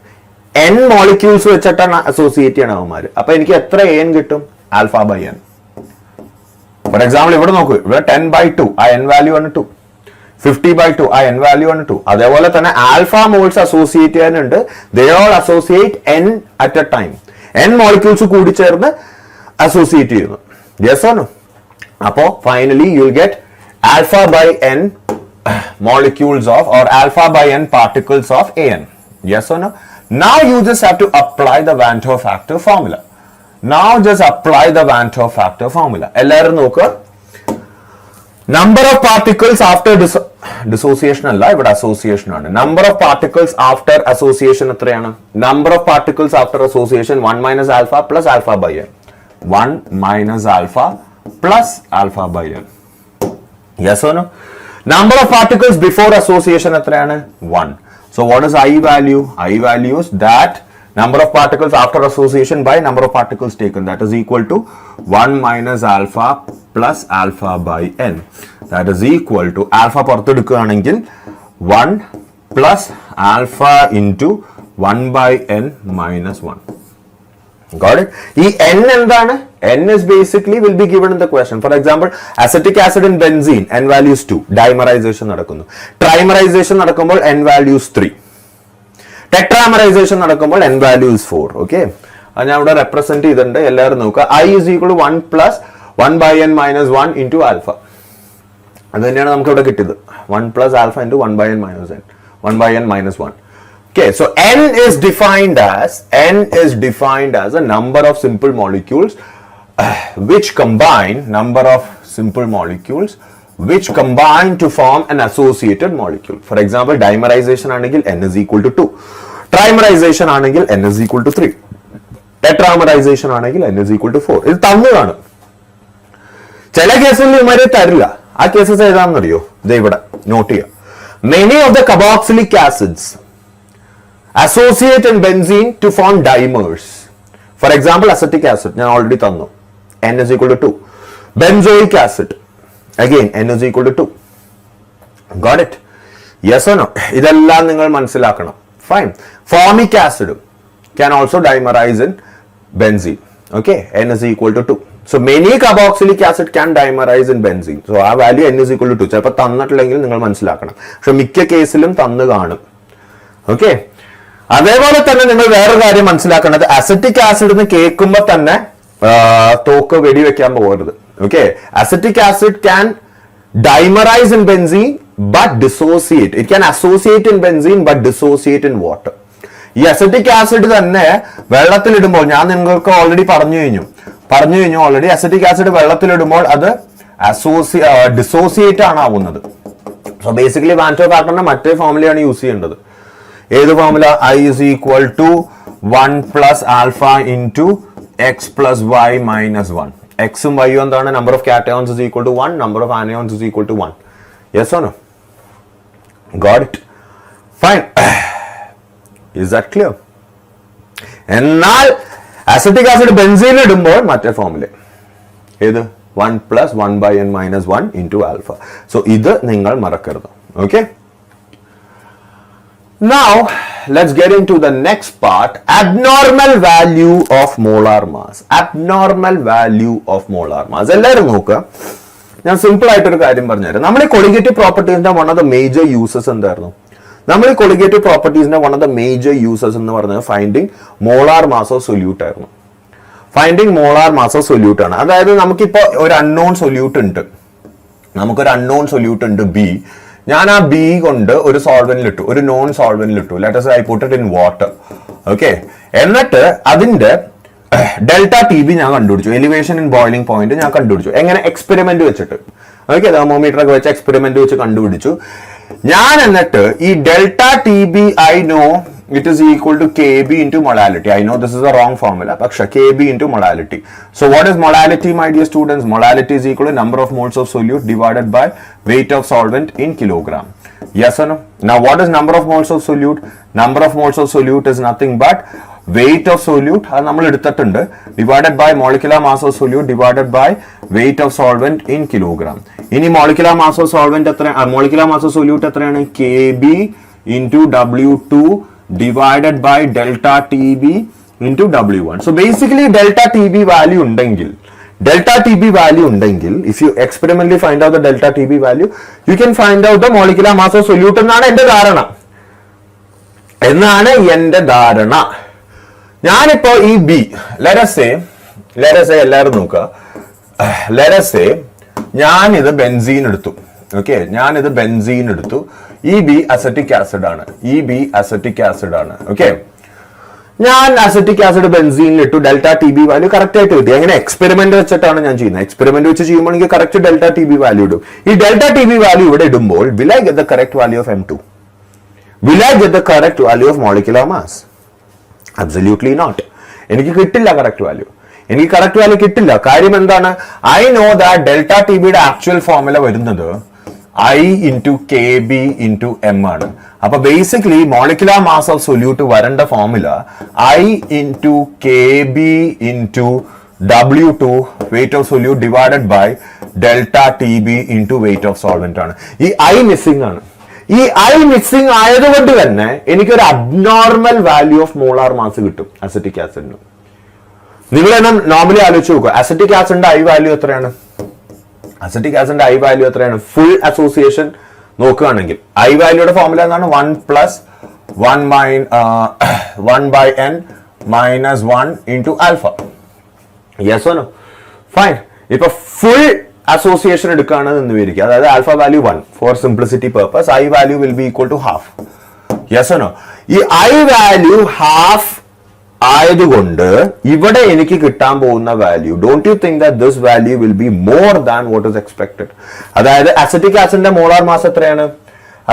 n മോളിക്യൂൾസ് വെച്ചിട്ടാണ് അസോസിയേറ്റ് ചെയ്യണം അവന്മാര്. അപ്പൊ എനിക്ക് എത്ര AN കിട്ടും? α/n. ഫോർ എക്സാമ്പിൾ ഇവിടെ നോക്കൂ. ഇവിടെ 10/2 ആ n വാല്യൂ ആണ് 2. 50/2 ആ n വാല്യൂ ആണ് 2. അതേപോലെ തന്നെ ആൽഫ മോൾസ് അസോസിയേറ്റ് ചെയ്യാനുണ്ട്. They all associate n at a time. n molecules കൂടി ചേർന്ന് അസോസിയേറ്റ് ചെയ്യുന്നു. Yes or no? അപ്പോ finally you will get α/n molecules of or α/n particles of AN. Yes or no? Now you just have to apply the Van't Hoff Factor formula. എല്ലാവരും നോക്കുക. Number of particles after dissociation അല്ല, ഇവിടെ association ആണ്. Number of particles after association എത്രയാണ്? Number of particles after association 1 minus alpha plus α/n. 1 minus alpha plus α/n. Yes or no? Number of particles before association എത്രയാണ്? 1. So what is I value? I value is that number of particles after association by number of particles taken. That is equal to 1 minus alpha plus α/n. That is equal to alpha പുറത്തെടുക്കുകയാണെങ്കിൽ 1 plus alpha into 1/n minus 1. Got it? ഈ n എന്താണ്? n is basically will be given in the question. For example, acetic acid in benzene, n value is 2. Dimerization നടക്കുന്നു. Trimerization നടക്കുമ്പോൾ n value is 3. Tetramerization നടക്കുമ്പോൾ n value is 4. Okay? അത് ഞാൻ ഇവിടെ റെപ്രസെന്റ് ചെയ്തിട്ടുണ്ട്. എല്ലാവരും നോക്കുക. I is equal to 1 plus 1/n minus 1 into alpha. അത് തന്നെയാണ് നമുക്ക് ഇവിടെ കിട്ടിയത്. 1 plus alpha into 1/n minus 1. Okay, so n is defined as a number of simple molecules which combine to form an associated molecule. For example, dimerization ആണെങ്കിൽ n is equal to 2. Trimerization ആണെങ്കിൽ n is equal to 3. Tetramerization ആണെങ്കിൽ n is equal to 4. ഇത് തന്നതാണ്. ചില കേസുകളിൽ ഇവന്മാരെ തരില്ല. ആ കേസസ് ഏതാണെന്നറിയോ? ദേ ഇവിടെ നോട്ട് ചെയ്യുക. Many of the carboxylic acids associate in benzene to form dimers. For example, acetic acid ഞാൻ ഓൾറെഡി തന്നു. n is equal to 2. Benzoic acid again n is equal to 2. Got it? Yes or no? ഇതെല്ലാം നിങ്ങൾ മനസ്സിലാക്കണം. Fine. Formic acid can also dimerize in benzene. Okay, N is equal to 2. So many carboxylic acid can dimerize in benzene. So our value N is equal to 2. ചിലപ്പോൾ തന്നിട്ടില്ലെങ്കിൽ നിങ്ങൾ മനസ്സിലാക്കണം. പക്ഷെ മിക്ക കേസിലും തന്നു കാണും. ഓക്കെ, അതേപോലെ തന്നെ നിങ്ങൾ വേറൊരു കാര്യം മനസ്സിലാക്കേണ്ടത്, അസറ്റിക് ആസിഡ് എന്ന് കേൾക്കുമ്പോൾ തന്നെ തോക്ക് വെടിവെക്കാൻ പോകരുത്. Okay, acetic acid can dimerize in benzene but dissociate. It can associate in benzene but dissociate in water. ഈ അസറ്റിക് ആസിഡ് തന്നെ വെള്ളത്തിലിടുമ്പോൾ, ഞാൻ നിങ്ങൾക്ക് ഓൾറെഡി പറഞ്ഞു കഴിഞ്ഞു ഓൾറെഡി, അസറ്റിക് ആസിഡ് വെള്ളത്തിലിടുമ്പോൾ അത് ഡിസോസിയേറ്റ് ആണ് ആവുന്നത്. സോ ബേസിക്കലി വാൻറ്റ് ഹോഫ് ഫാക്ടറിന്റെ മറ്റേ ഫോർമുലയാണ് യൂസ് ചെയ്യേണ്ടത്. ഏത് formula? I is equal to 1 plus alpha into x plus y minus 1. എക്സും വൈയും എന്താണ്? Number of cations is equal to 1, number of anions is equal to 1. Yes or no? Got it? Fine. Is that clear? എന്നാൽ അസറ്റിക് ആസിഡ് ബെൻസീനിൽ ഇടുമ്പോൾ മറ്റേ ഫോർമുല ഏത്? 1 plus 1 by n minus 1 into alpha. So ഇത് നിങ്ങൾ മറക്കരുത്. Okay, now let's get into the next part, abnormal value of molar mass. Abnormal value of molar mass. എല്ലാവരും നോക്കുക, ഞാൻ സിമ്പിൾ ആയിട്ടൊരു കാര്യം പറഞ്ഞുതരാം. നമ്മൾ ഈ കൊളിഗേറ്റീവ് പ്രോപ്പർട്ടീസിന്റെ one of the major uses എന്തായിരുന്നു? നമ്മൾ ഈ കൊളിഗേറ്റീവ് പ്രോപ്പർട്ടീസിന്റെ one of the major uses എന്ന് പറഞ്ഞത് finding molar mass of solute ആയിരുന്നു. Finding molar mass of solute ആണ്. അതായത് നമുക്കിപ്പോ ഒരു അൺനോൺ സൊല്യൂട്ട് ഉണ്ട്, നമുക്കൊരു അൺനോൺ സൊല്യൂട്ട് ഉണ്ട് ബി. ഞാൻ ആ ബി കൊണ്ട് ഒരു സോൾവെന്റിൽ ഇട്ടു, ഒരു നോൺ സോൾവെന്റിൽ ഇട്ടു. Let us say I put it in water. Okay, എന്നിട്ട് അതിന്റെ ഡെൽറ്റ ടി ബി ഞാൻ കണ്ടുപിടിച്ചു, എലിവേഷൻ ഇൻ ബോയിലിംഗ് പോയിന്റ് ഞാൻ കണ്ടുപിടിച്ചു. എങ്ങനെ? എക്സ്പെരിമെന്റ് വെച്ചിട്ട്. ഓക്കെ, തെർമോമീറ്റർ ഒക്കെ വെച്ച് എക്സ്പെരിമെന്റ് വെച്ച് കണ്ടുപിടിച്ചു ഞാൻ. എന്നിട്ട് ഈ delta T B I know it is equal to kb into molality. I know this is a wrong formula, but kb into molality. So what is molality, my dear students? Molality is equal to number of moles of solute divided by weight of solvent in kilogram. Yes or no? Now what is number of moles of solute? Number of moles of solute is nothing but weight of solute, അത് നമ്മൾ എടുത്തിട്ടുണ്ട്, divided by molecular mass of solute divided by weight of solvent in kilogram. ഇനി molecular mass of solvent എത്ര? molecular mass of solute എത്രയാണ്? kb into w2 divided by delta TB into W1. So basically delta TB value undengil, if you experimentally find out the delta TB value, you can find out the molecular mass of solute എന്നാണ് എൻ്റെ ധാരണ. ഞാനിപ്പോ ഈ ബി, let us say എല്ലാവരും നോക്കുക, let us say ഞാനിത് ബെൻസീൻ എടുത്തു. ഓക്കെ, ഞാനിത് ബെൻസീൻ എടുത്തു. ഈ ബി അസറ്റിക് ആസിഡ് ആണ്. ഓക്കെ, ഞാൻ അസറ്റിക് ആസിഡ് ബെൻസീനിൽ ഇട്ടു, delta T B value correct ആയിട്ട് കിട്ടി. അങ്ങനെ എക്സ്പെരിമെന്റ് വെച്ചിട്ടാണ് ഞാൻ ചെയ്യുന്നത്. എക്സ്പെരിമെന്റ് വെച്ച് ചെയ്യുമ്പോൾ എനിക്ക് correct delta T B value ഇടും. ഈ ഡെൽറ്റ ടി ബി വാല്യൂ ഇവിടെ ഇടുമ്പോൾ will I get the correct value of M2? Will I get the correct value of molecular mass? Absolutely not. എനിക്ക് കിട്ടില്ല കറക്റ്റ് വാല്യൂ. എനിക്ക് കറക്റ്റ് വാല്യൂ കിട്ടില്ല. കാര്യം എന്താണ്? I know that delta T ബിയുടെ ആക്ച്വൽ ഫോർമുല വരുന്നത് I into kb into m ആണ്. അപ്പൊ basically molecular mass of solute വരേണ്ട formula I into kb into w2 weight of solute divided by delta tb into weight of solvent ആണ്. ഈ I മിസ്സിംഗ് ആണ്. ഈ I മിസ്സിംഗ് ആയതുകൊണ്ട് തന്നെ എനിക്കൊരു abnormal value of molar mass കിട്ടും അസറ്റിക് ആസിഡിന്. നിങ്ങൾ തന്നെ നോർമലി ആലോചിച്ച് നോക്കുക, അസറ്റിക് ആസിഡിന്റെ I വാല്യൂ എത്രയാണ്? അസറ്റിക് ആസിഡിന്റെ I വാല്യൂ എത്രയാണ്? ഫുൾ അസോസിയേഷൻ നോക്കുകയാണെങ്കിൽ I വാല്യൂയുടെ ഫോർമുല എന്താണ്? 1 plus 1 by n minus 1 into alpha. Yes or no? Fine. ഇപ്പൊ ഫുൾ അസോസിയേഷൻ എടുക്കുകയാണെന്ന് വിചാരിക്കുക, അതായത് alpha value 1 for simplicity purpose, I value will be equal to half. Yes or no? ഈ I വാല്യൂ ഹാഫ് ആയതുകൊണ്ട് ഇവിടെ എനിക്ക് കിട്ടാൻ പോകുന്ന value, don't you think that this value will be more than what is expected? അതായത് അസറ്റിക് ആസിഡിന്റെ മോളാർ മാസ് എത്രയാണ്?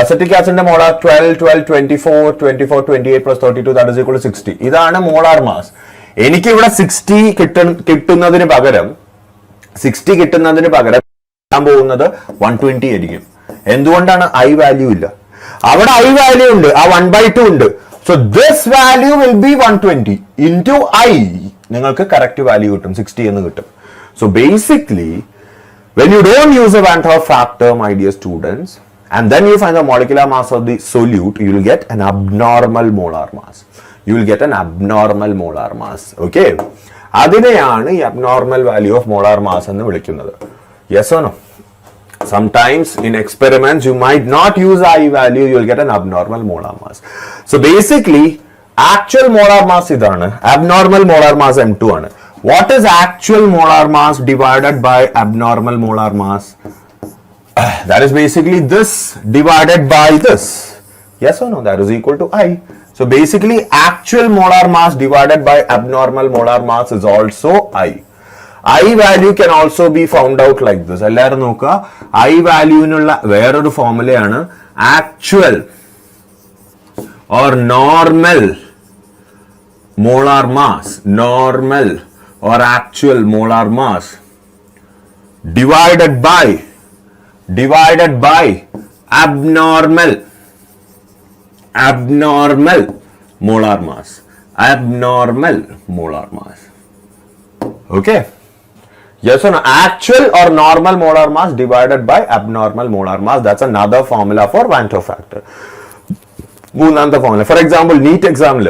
അസറ്റിക് ആസിഡിന്റെ molar 12, 24, 28 plus 32 that is equal to 60. ഇതാണ് മോളാർ മാസ്. എനിക്ക് ഇവിടെ 60 കിട്ടുന്നതിന് പകരം കിട്ടാൻ പോകുന്നത് 120 ആയിരിക്കും. എന്തുകൊണ്ടാണ്? I വാല്യൂ ഇല്ല. അവിടെ I വാല്യൂ ഉണ്ട്, ആ 1/2 ഉണ്ട്. So this value will be 120 into I. നിങ്ങൾക്ക് correct value കിട്ടും, 60 എന്ന് കിട്ടും. So basically, when you don't use a Van't Hoff factor, my dear students, and then you find the molecular mass of the solute, you will get an abnormal molar mass. you will get an abnormal molar mass. Okay, അതിനെയാണ് ഈ abnormal value of molar mass എന്ന് വിളിക്കുന്നത്. Yes or no? Sometimes in experiments you might not use I value, you will get an abnormal molar mass. So basically actual molar mass idana, abnormal molar mass M2 ആണ്. What is actual molar mass divided by abnormal molar mass? That is basically this divided by this. Yes or no? That is equal to I. So basically actual molar mass divided by abnormal molar mass is also I. I value can also be found out like this. എല്ലാവരും നോക്കുക, I വാല്യൂവിനുള്ള വേറൊരു ഫോർമുലയാണ് actual or normal molar mass, normal or actual molar mass divided by abnormal molar mass, abnormal molar mass. Okay, yes or no? Actual or normal molar mass divided by abnormal molar mass. That's another formula for Van't Hoff Factor. മൂന്നാമത്തെ ഫോർമുല, ഫോർ എക്സാമ്പിൾ നീറ്റ് എക്സാമിൽ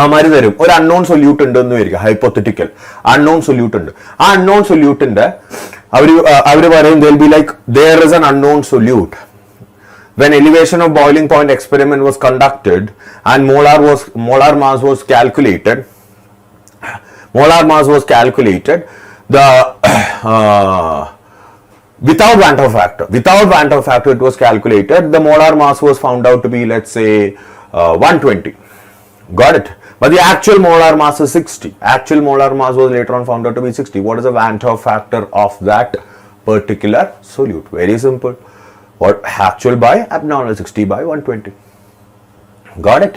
ആമാര് തരും ഒരു അൺനോൺ സൊല്യൂട്ട് ഉണ്ട് എന്ന് വരിക, ഹൈപ്പോത്തറ്റിക്കൽ അൺനോൺ സൊല്യൂട്ട് ഉണ്ട്. ആ അൺനോൺ സൊല്യൂട്ടിന്റെ അവര് പറയും they'll be like there is an unknown solute. When elevation of boiling point experiment was conducted and molar mass was calculated, the without Van't Hoff factor it was calculated, the molar mass was found out to be, let's say, 120. Got it? But the actual molar mass is 60. Actual molar mass was later on found out to be 60. What is the Van't Hoff factor of that particular solute? Very simple. What actual by abnormal, 60 by 120. Got it?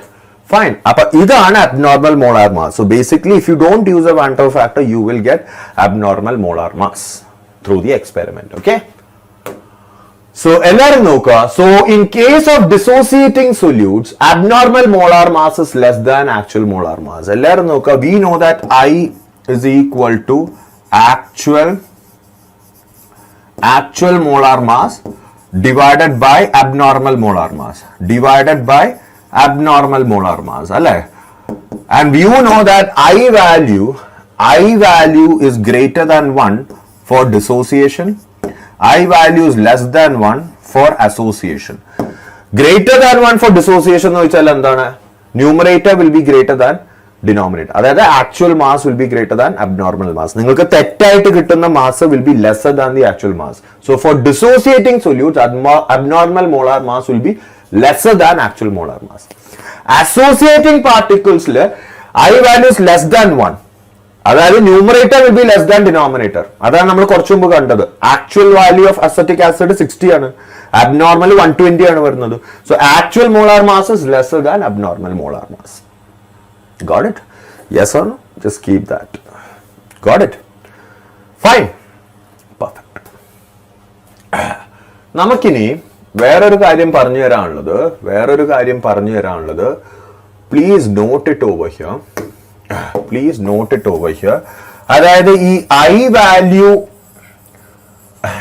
Fine. Appa idana abnormal molar mass. So basically if you don't use a Van't Hoff factor, you will get abnormal molar mass through the experiment. Okay? So എല്ലാവരും നോക്കുക, so in case of dissociating solutes, abnormal molar mass is less than actual molar mass. എല്ലാവരും നോക്കുക, we know that I is equal to actual molar mass divided by abnormal molar mass, alle? And you know that I value is greater than 1 for dissociation, I value is less than 1 for association. Greater than 1 for dissociation എന്ന് വെച്ചാൽ എന്താണ്? Numerator will be greater than denominator. അതായത് actual mass will be greater than abnormal mass. നിങ്ങൾക്ക് തെറ്റായിട്ട് കിട്ടുന്ന mass will be lesser than the actual mass. So for dissociating solutes, abnormal molar mass will be lesser than actual molar mass. Associating particles I value is less than 1. അതായത് numerator will be less than denominator. അതാണ് നമ്മൾ കുറച്ചു മുമ്പ് കണ്ടത്. Actual value of acetic acid 60 ആണ്, അബ്നോർമൽ 120 ആണ് വരുന്നത്. So actual molar mass is lesser than abnormal molar mass. Got it? Yes or no? Just keep that. Got it? Fine, perfect. നമുക്കിനി വേറൊരു കാര്യം പറഞ്ഞു തരാനുള്ളത്, please note it over here. അതായത് ഈ ഐ വാല്യൂ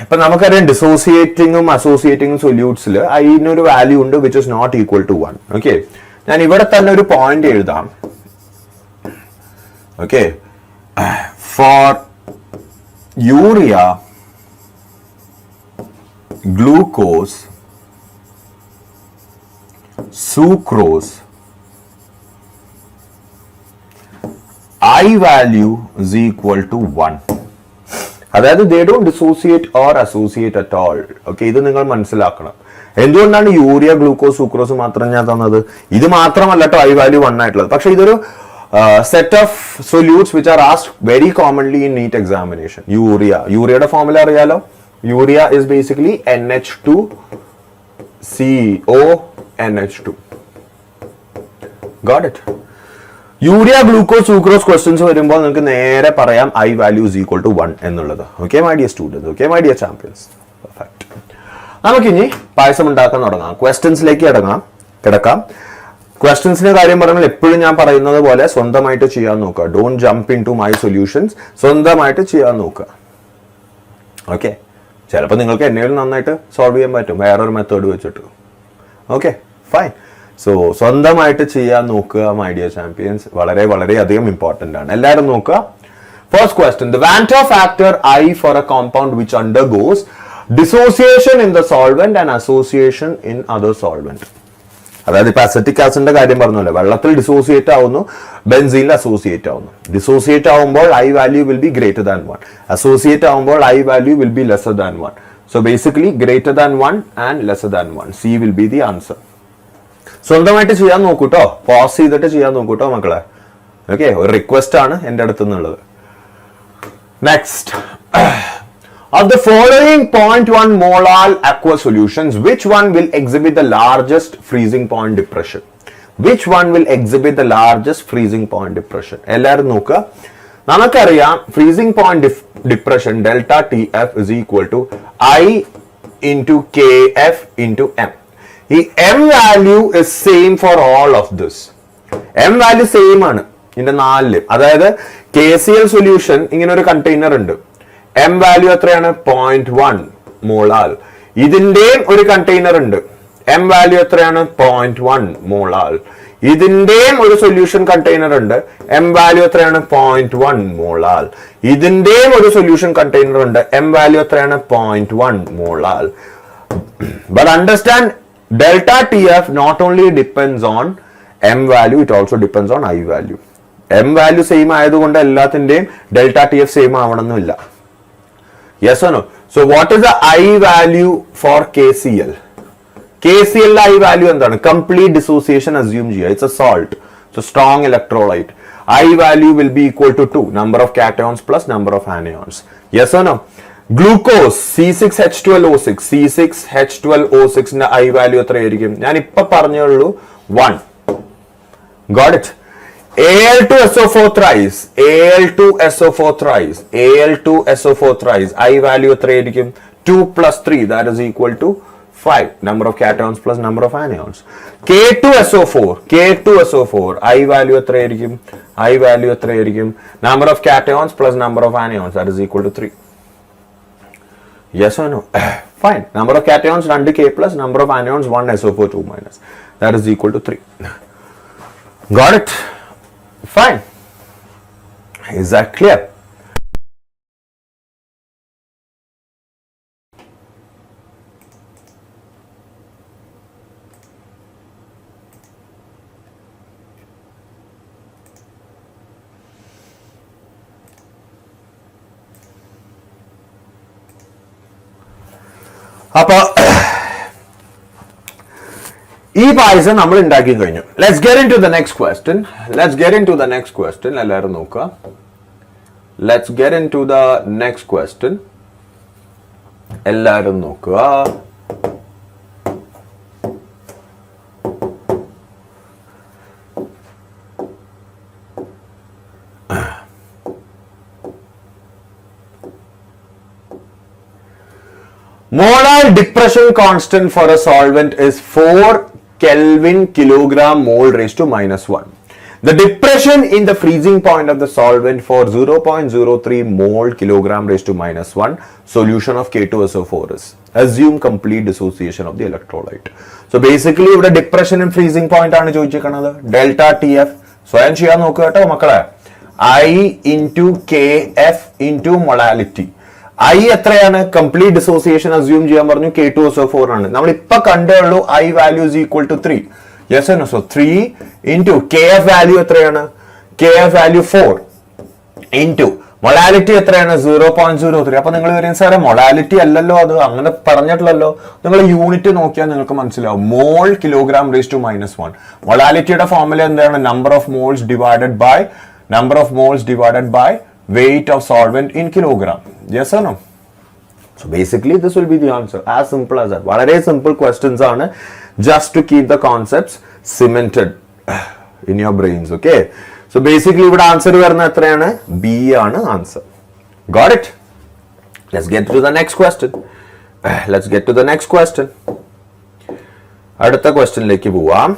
ഇപ്പൊ നമുക്കറിയാം ഡിസോസിയേറ്റിംഗും അസോസിയേറ്റിംഗും സൊല്യൂട്ട്സിൽ ഐനൊരു വാല്യൂ ഉണ്ട് which is not equal to 1. Okay, ഞാൻ ഇവിടെ തന്നെ ഒരു പോയിന്റ് എഴുതാം. Okay, for urea, glucose, sucrose, I value is equal to 1. അതായത് they don't dissociate or associate at all. Okay, ഇത് നിങ്ങൾ മനസ്സിലാക്കണം. എന്തുകൊണ്ടാണ് യൂറിയ, ഗ്ലൂക്കോസ്, സൂക്രോസ് മാത്രം ഞാൻ തന്നത്? ഇത് മാത്രമല്ല കേട്ടോ ഐ വാല്യൂ 1 ആയിട്ടുള്ളത്. പക്ഷെ ഇതൊരു set of solutes which are asked very commonly in NEET examination. യൂറിയയുടെ ഫോർമുല അറിയാലോ. Urea is basically NH2CONH2. Got it? Urea, glucose, sucrose questions വരുമ്പോൾ നിങ്ങൾക്ക് നേരെ പറയാം i value is equal to 1 എന്നുള്ളത്. Okay my dear students, okay my dear champions. Perfect. നമുക്കിനി പായസം ഉണ്ടാക്കാൻ തുടങ്ങാം. ക്വസ്റ്റ്യൻസിലേക്ക് കിടക്കാം. ക്വസ്റ്റ്യൻസിന്റെ കാര്യം പറയുമ്പോൾ എപ്പോഴും ഞാൻ പറയുന്നത് പോലെ സ്വന്തമായിട്ട് ചെയ്യാൻ നോക്കുക. Don't jump into my solutions. സ്വന്തമായിട്ട് ചെയ്യാൻ നോക്കുക. ഓക്കെ, ചിലപ്പോൾ നിങ്ങൾക്ക് എന്നേലും നന്നായിട്ട് സോൾവ് ചെയ്യാൻ പറ്റും വേറൊരു മെത്തേഡ് വെച്ചിട്ട്. Okay fine. സോ സ്വന്തമായിട്ട് ചെയ്യാൻ നോക്കുക മൈ ഡിയർ ചാമ്പ്യൻസ്. വളരെ വളരെയധികം ഇമ്പോർട്ടന്റ് ആണ്. എല്ലാവരും നോക്കുക. First question, the Van't Hoff factor I for a compound which undergoes dissociation in the solvent and association in other solvent. അതായത് ഇപ്പൊ അസറ്റിക് ആസിഡിന്റെ കാര്യം പറഞ്ഞല്ലോ, വെള്ളത്തിൽ ഡിസോസിയേറ്റ് ആവുന്നു, ബെൻസീനിൽ അസോസിയേറ്റ് ആവുന്നു. ഡിസോസിയേറ്റ് ആവുമ്പോൾ i value will be greater than 1, associate ആവുമ്പോൾ i value will be lesser than 1. So basically greater than 1 and lesser than 1, C will be the answer. സ്വന്തമായിട്ട് ചെയ്യാൻ നോക്കൂട്ടോ, പോസ് ചെയ്തിട്ട് ചെയ്യാൻ നോക്കൂട്ടോ മക്കളെ. ഓക്കെ, ഒരു റിക്വസ്റ്റ് ആണ് എൻ്റെ അടുത്ത് നിന്നുള്ളത്. Next, of the following 0.1 molar aqueous solutions, which one will exhibit the largest freezing point depression? Which one will exhibit the largest freezing point depression? എല്ലാവരും നോക്കുക. നമുക്കറിയാം freezing point depression delta T F is equal to i into K F into m. ഈ m value is same for all of this. M value same ആണ് ഇതിന്റെ 4. അതായത് കെ സി എൽ സൊല്യൂഷൻ ഇങ്ങനെ ഒരു കണ്ടെയ്നർ ഉണ്ട്, എം വാല്യൂ എത്രയാണ് 0.1 മോളാർ. ഇതിന്റെയും ഒരു കണ്ടെയ്നർ ഉണ്ട്, എം വാല്യൂ എത്രയാണ് 0.1 മോളാർ. ഇതിന്റെയും ഒരു സൊല്യൂഷൻ കണ്ടെയ്നർ ഉണ്ട്, എം വാല്യൂ എത്രയാണ് 0.1 മോളാർ. ഇതിന്റെയും ഒരു സൊല്യൂഷൻ കണ്ടെയ്നർ ഉണ്ട്, എം വാല്യൂ എത്രയാണ് 0.1 molar. But understand, delta TF not only depends on m value, it also depends on I value. m value same ആയതുകൊണ്ട് എല്ലാത്തിന്റെയും ഡെൽറ്റ ടി എഫ് സെയിം ആവണമെന്നില്ല. Yes or no? So what is the I value for KCl? KCl I value എന്താണ്? Complete dissociation assume ചെയ്യുക. It's a salt. It's a strong electrolyte. I value will be equal to 2. Number of cations plus number of anions. Yes or no? Glucose C6H12O6. C6H12O6 ന്റെ I value എത്രയായിരിക്കും? ഞാൻ ഇപ്പൊ പറഞ്ഞുള്ളൂ 1. Got it? Al2SO4 thrice, Al2SO4 thrice, Al2SO4 thrice, I value എത്രയായിരിക്കും? 2 plus 3, that is equal to 5. Number of cations plus number of anions. K2SO4, I value എത്രയായിരിക്കും? I value എത്രയായിരിക്കും? Number of cations plus number of anions, that is equal to 3. Yes or no? Fine. Number of cations 2K plus number of anions 1SO4 2 minus, that is equal to 3. Got it? Fine. Is that clear? അപ്പോൾ ഈ പായസം നമ്മൾ ഉണ്ടാക്കി കഴിഞ്ഞു. Let's get into the next question. എല്ലാവരും നോക്കുക. Let's get into the next question. എല്ലാവരും നോക്കുക. Molar depression constant for a solvent is 4 Kelvin kilogram mole raised to -1. The depression in the freezing point of the solvent for 0.03 mole kilogram raised to -1 solution of K2SO4 is. Assume complete dissociation of the electrolyte. So basically ഇവിടെ depression in freezing point ആണ് ചോദിച്ചിരിക്കുന്നത്. Delta TF സ്വയം ചെയ്യാൻ നോക്കുക കേട്ടോ മക്കളെ. I into KF into molality. I എത്രയാണ്? കംപ്ലീറ്റ് ഡിസോസിയേഷൻ അസ്യൂം ചെയ്യാൻ പറഞ്ഞു. K2SO4 ആണ്. നമ്മൾ ഇപ്പൊ കണ്ടേ ഉള്ളൂ I value is equal to 3. Yes or no? So 3 into KF value എത്രയാണ്? KF value 4 into മൊളാലിറ്റി എത്രയാണ്? 0.03. അപ്പൊ നിങ്ങൾ പറയും സാറേ മൊളാലിറ്റി അല്ലല്ലോ, അത് അങ്ങനെ പറഞ്ഞിട്ടില്ലല്ലോ. നിങ്ങൾ യൂണിറ്റ് നോക്കിയാൽ നിങ്ങൾക്ക് മനസ്സിലാവും. Mole kilogram raise to -1. മൊളാലിറ്റിയുടെ ഫോർമുല എന്താണ്? Number of moles divided by weight of solvent in kilogram. Yes or no? So basically this will be the answer. As simple as that. Very simple questions are just to keep the concepts cemented in your brains. Okay. So basically ഇവിടെ answer വരുന്ന എത്രയാണ്? B ആണ് answer. Got it? Let's get to the next question. അടുത്ത ക്വസ്റ്റ്യനിലേക്ക് പോവാം.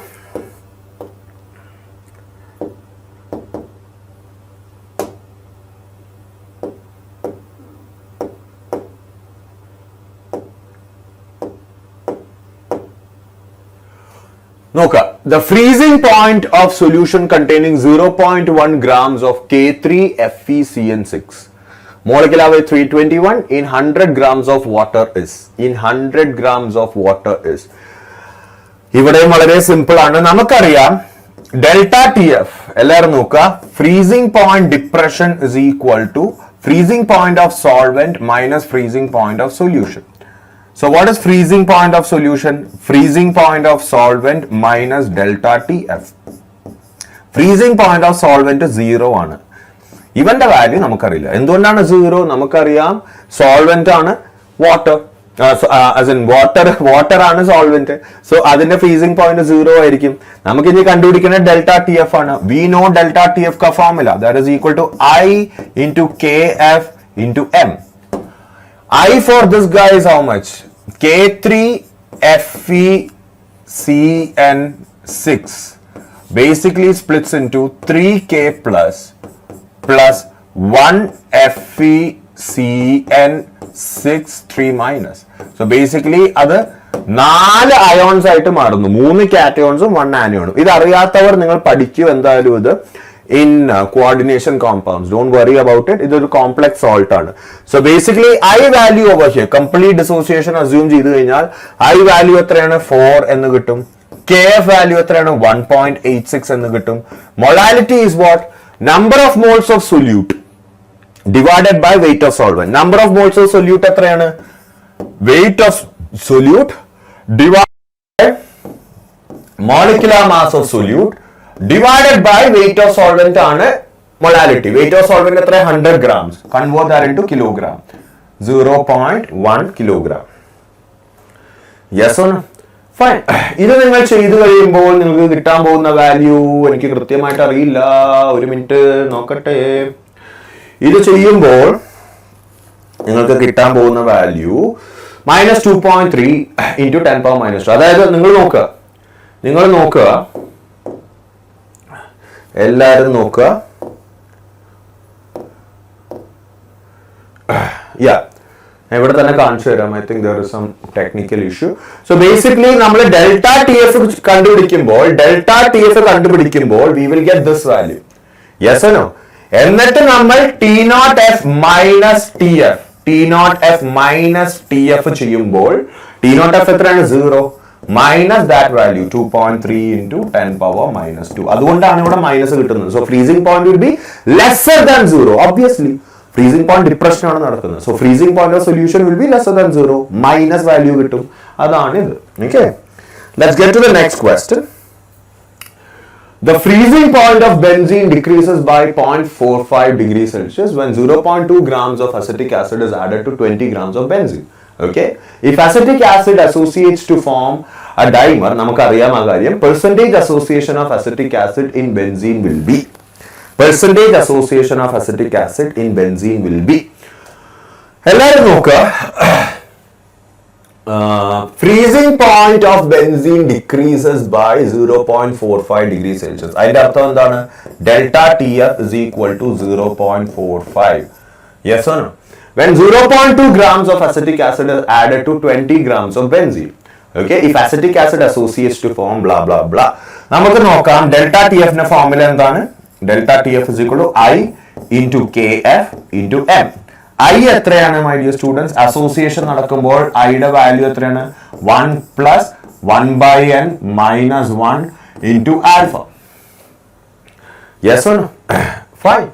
നോക്കുക, the freezing point of solution containing 0.1 grams of K3FeCN6 molecular weight 321 in 100 grams of water is ഇവിടെയും വളരെ സിമ്പിൾ ആണ്. നമുക്കറിയാം ഡെൽറ്റ ടി എഫ് എല്ലാവരും നോക്കുക, freezing point depression is equal to freezing point of solvent minus freezing point of solution. So what is freezing point of solution? Freezing point of solvent minus delta TF. Freezing point of solvent 0 ആണ്. ഇവന്റെ വാല്യൂ നമുക്കറിയില്ല. എന്തുകൊണ്ടാണ് 0? നമുക്കറിയാം സോൾവെന്റ് ആണ് വാട്ടർ, as in water ആണ് സോൾവെന്റ്. സോ അതിന്റെ ഫ്രീസിംഗ് പോയിന്റ് 0 ആയിരിക്കും. നമുക്ക് ഇനി കണ്ടുപിടിക്കുന്ന ഡെൽറ്റ ടി എഫ് ആണ്. We know delta T F का formula, that is equal to I into KF into M. I for this guy is how much? K3FeCN6 basically splits into 3K plus 1FeCN6 3 minus. So basically അത് 4 ions ആയിട്ട് മാറുന്നു. 3 cations 1 anion. ഇത് അറിയാത്തവർ നിങ്ങൾ പഠിക്കൂ എന്തായാലും ഇത് in coordination compounds. Don't worry about it. It is a complex salt. So basically I value over here, complete dissociation assume ചെയ്തു കഴിഞ്ഞാൽ I value എത്രയാണ് 4 എന്ന് കിട്ടും. KF value എത്രയാണ് 1.86 എന്ന് കിട്ടും. Molality is what? Number of moles of solute divided by weight of solvent. Number of moles of solute എത്രയാണ്? Weight of solute divided by molecular mass of solute divided by weight of solvent ആണ് molality. Weight of solvent എത്ര? 100 grams. Convert that into kilogram. 0.1 kilogram. Yes or no? Fine. ഇത് നിങ്ങൾ ചെയ്തു കഴിയുമ്പോൾ നിങ്ങൾക്ക് കിട്ടാൻ പോകുന്ന വാല്യൂ എനിക്ക് കൃത്യമായിട്ട് അറിയില്ല. ഒരു മിനിറ്റ് നോക്കട്ടെ. ഇത് ചെയ്യുമ്പോൾ നിങ്ങൾക്ക് കിട്ടാൻ പോകുന്ന വാല്യൂ -2.3 into 10 power minus 2. അതായത് നിങ്ങൾ നോക്കുക എല്ലാവരും നോക്കുക. ഇവിടെ തന്നെ കാണിച്ചു തരാം. I think there is some technical issue. So basically നമ്മൾ ഡെൽറ്റ ടി എഫ് കണ്ടുപിടിക്കുമ്പോൾ we will get this value. Yes or no? എന്നിട്ട് നമ്മൾ T0F minus TF ചെയ്യുമ്പോൾ T0F എത്രയാണ്? 0 minus that value 2.3 into 10 power minus 2. അതുകൊണ്ടാണ് ഇവിടെ മൈനസ് കിട്ടുന്നത്. So freezing point will be lesser than 0. Obviously freezing point depression ആണ് നടക്കുന്നത്. So freezing point of solution will be lesser than 0. Minus value കിട്ടും. അതാണ് ഇത്. Okay. Let's get to the next question. The freezing point of benzene decreases by 0.45 degrees Celsius when 0.2 grams of acetic acid is added to 20 grams of benzene. Okay, if acetic acid associates to form a dimer, നമുക്കറിയാം ആ കാര്യം. Percentage association of acetic acid in benzene will be എല്ലാവരും നോക്കുക. Freezing point of benzene decreases by 0.45 degrees Celsius. അതിന്റെ അർത്ഥം എന്താണ്? Delta TF is equal to 0.45. Yes or no? When 0.2 grams of acetic acid is added to 20 grams of benzene. Okay, if acetic acid associates to form blah blah blah. നമുക്ക് നോക്കാം delta TF ന്റെ ഫോർമുല എന്താണ്? Delta TF is equal to I into KF into M. I എത്രയാണ് my dear students? Association നടക്കുമ്പോൾ I യുടെ വാല്യൂ എത്രയാണ്? 1 plus 1 by n minus 1 into alpha. Yes or no? Fine.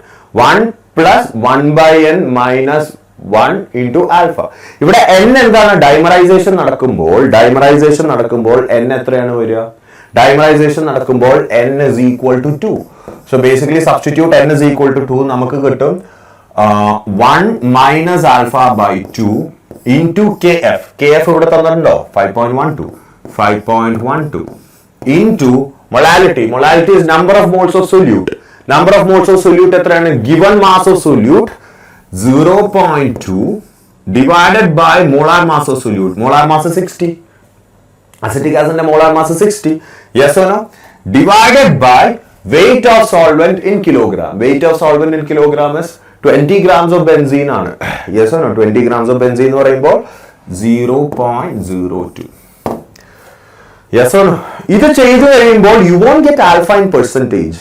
1 plus 1 by n minus 1 into alpha. ഇവിടെ n എന്താണ്? ഡൈമറൈസേഷൻ നടക്കുമ്പോൾ n എത്രയാണ് വരിക? ഡൈമറൈസേഷൻ നടക്കുമ്പോൾ n is equal to 2. So basically substitute n is equal to 2. നമുക്ക് കിട്ടും 1 minus alpha by 2 into KF. KF ഇവിടെ തന്നിട്ടുണ്ടോ? 5.12 into molality. Molality is number of moles of solute. Number of moles of solute എത്രയാണ്? Given mass of solute 0.2 divided by molar mass of solute. Molar mass is 60. Acetic acid molar mass is 60. Yes or no? Divided by weight of solvent in kilogram. Weight of solvent in kilogram is 20 grams of benzene ആണ്. Yes or no? 20 grams of benzene എന്ന് പറയുമ്പോൾ 0.02. Yes or no? ഇത് ചെയ്തു കഴിയുമ്പോൾ you won't get alpha in percentage.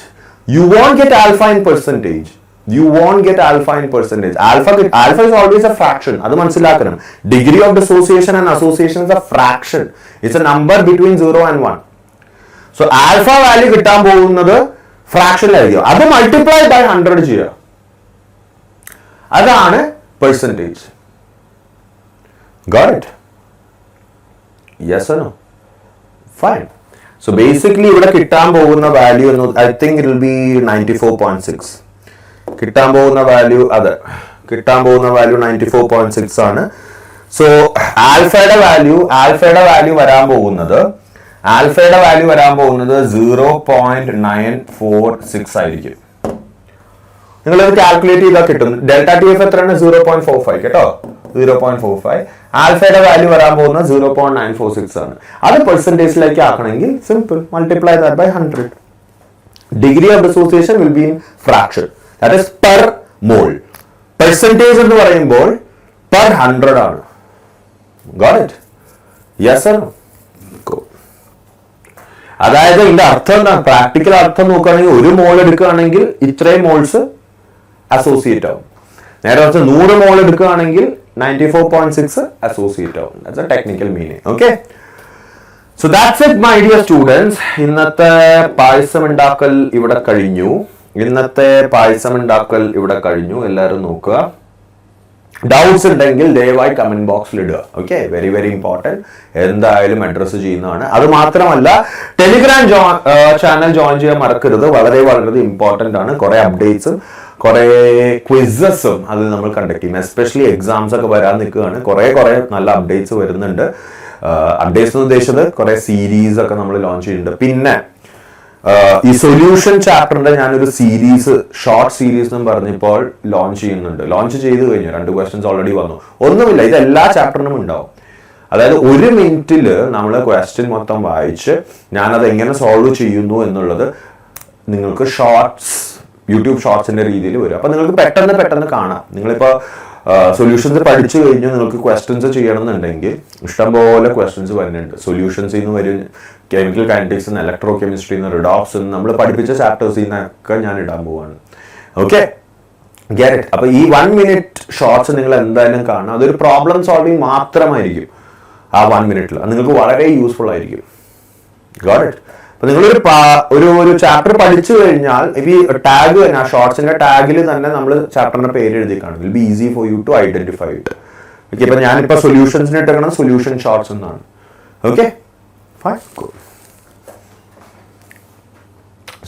You won't get alpha in percentage. You won't get alpha in percentage. Alpha is always a fraction. അത് മനസ്സിലാക്കണം. Degree of dissociation and association is a fraction. It's a number between 0 and 1. So alpha value കിട്ടാൻ പോകുന്നത് ഫ്രാക്ഷനിലായിരിക്കും. അത് മൾട്ടിപ്ലൈ ബൈ 100 ചെയ്യുക. അതാണ് percentage. Got it? Yes or no? Fine. So basically ഇവിടെ കിട്ടാൻ പോകുന്ന വാല്യൂ എന്ന് I think it will be 94.6. കിട്ടാൻ പോകുന്ന വാല്യൂ 94.6 ആണ്. സോ ആൽഫയുടെ വാല്യൂ വരാൻ പോകുന്നത് 0.946 ആയിരിക്കും. നിങ്ങളത് കാൽക്കുലേറ്റ് ചെയ്താൽ കിട്ടും. ഡെൽറ്റ ടി എഫ് എത്രയാണ്? 0.45 കേട്ടോ, 0.45. ആൽഫയുടെ വാല്യൂ വരാൻ പോകുന്നത് 0.946 ആണ്. അത് പെർസെൻറ്റേജിലേക്ക് ആക്കണമെങ്കിൽ simple, multiply that by 100. Degree of dissociation will be in fraction, that is per mole. Percentage എന്ന് പറയുമ്പോൾ പെർ 100 ആണ്. Got it? Yes or no? Cool. അതായത് ഇതിന്റെ അർത്ഥം എന്താ? പ്രാക്ടിക്കൽ അർത്ഥം നോക്കുകയാണെങ്കിൽ 1 മോൾ എടുക്കുകയാണെങ്കിൽ ഇത്രയും മോൾസ് അസോസിയേറ്റ് ആവും. നേരെ കുറച്ച് 100 മോൾ എടുക്കുകയാണെങ്കിൽ 94.6 അസോസിയേറ്റ് ആവും. That's A technical meaning. Okay, so that's it my dear students. ഇന്നത്തെ പായസം ഉണ്ടാക്കൽ ഇവിടെ കഴിഞ്ഞു. എല്ലാവരും നോക്കുക. ഡൗട്ട്സ് ഉണ്ടെങ്കിൽ ദയവായി കമന്റ് ബോക്സിൽ ഇടുക. Okay, very very important. എന്തായാലും അഡ്രസ്സ് ചെയ്യുന്നതാണ്. അത് മാത്രമല്ല, ടെലിഗ്രാം ചാനൽ ജോയിൻ ചെയ്യാൻ മറക്കരുത്. വളരെ വളരെ ഇമ്പോർട്ടൻ്റ് ആണ്. കുറെ അപ്ഡേറ്റ്സും കുറെ ക്വിസസും അത് നമ്മൾ കണ്ടക്ട് ചെയ്യും. എസ്പെഷ്യലി എക്സാംസ് ഒക്കെ വരാൻ നിൽക്കുകയാണ്. കുറെ നല്ല അപ്ഡേറ്റ്സ് വരുന്നുണ്ട്. അപ്ഡേറ്റ്സ് എന്ന് ഉദ്ദേശിച്ചത് കുറെ സീരീസ് ഒക്കെ നമ്മൾ ലോഞ്ച് ചെയ്യുന്നുണ്ട്. പിന്നെ ഈ സൊല്യൂഷൻ ചാപ്റ്ററിന്റെ ഞാനൊരു സീരീസ്, ഷോർട്ട് സീരീസ് എന്ന് പറഞ്ഞപ്പോൾ ലോഞ്ച് ചെയ്ത് കഴിഞ്ഞു. 2 ക്വസ്റ്റ്യൻസ് ഓൾറെഡി വന്നു. ഒന്നുമില്ല, ഇത് എല്ലാ ചാപ്റ്ററിനും ഉണ്ടാവും. അതായത് 1 മിനിറ്റിൽ നമ്മൾ ക്വസ്റ്റ്യൻ മൊത്തം വായിച്ച് ഞാനത് എങ്ങനെ സോൾവ് ചെയ്യുന്നു എന്നുള്ളത് നിങ്ങൾക്ക് യൂട്യൂബ് ഷോർട്സിന്റെ രീതിയിൽ വരും. അപ്പൊ നിങ്ങൾക്ക് പെട്ടെന്ന് കാണാം. നിങ്ങളിപ്പോ സൊല്യൂഷൻസ് പഠിച്ചു കഴിഞ്ഞു, നിങ്ങൾക്ക് ക്വസ്റ്റ്യൻസ് ചെയ്യണമെന്നുണ്ടെങ്കിൽ ഇഷ്ടംപോലെ ക്വസ്റ്റ്യൻസ് വരുന്നുണ്ട്. സൊല്യൂഷൻസിൽ നിന്ന് വരും, chemical kinetics, electro chemistry, redox, നമ്മൾ പഠിപ്പിച്ച ചാപ്റ്റേഴ്സിൽ നിന്നൊക്കെ ഞാൻ ഇടാൻ പോവാണ്. Okay, get it. അപ്പൊ ഈ 1 മിനിറ്റ് ഷോർട്സ് നിങ്ങൾ എന്തായാലും കാണാം. അതൊരു പ്രോബ്ലം സോൾവിങ് മാത്രമായിരിക്കും ആ 1 മിനിറ്റിൽ. നിങ്ങൾക്ക് വളരെ യൂസ്ഫുൾ ആയിരിക്കും. Got it. അപ്പൊ നിങ്ങളൊരു ചാപ്റ്റർ പഠിച്ചു കഴിഞ്ഞാൽ ഈ ടാഗ് തന്നെ, ആ ഷോർട്സിന്റെ ടാഗിൽ തന്നെ നമ്മൾ ചാപ്റ്ററിന്റെ പേര് എഴുതി കാണും. Will be easy for you to identify it. Okay, ഇപ്പൊ ഞാനിപ്പോ സൊല്യൂഷൻസിന് ഇട്ടേക്കണം സൊല്യൂഷൻ ഷോർട്സ് എന്നാണ്. Okay, fine, cool.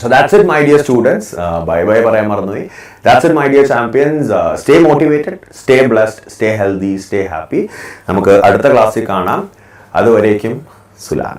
So that's it my dear students. Bye പറയാൻ മറന്നുപോയി. That's it my dear champions. Stay motivated, stay blessed, stay healthy, stay happy. നമുക്ക് അടുത്ത ക്ലാസ്സിൽ കാണാം. അതുവരേക്കും സുലാൻ.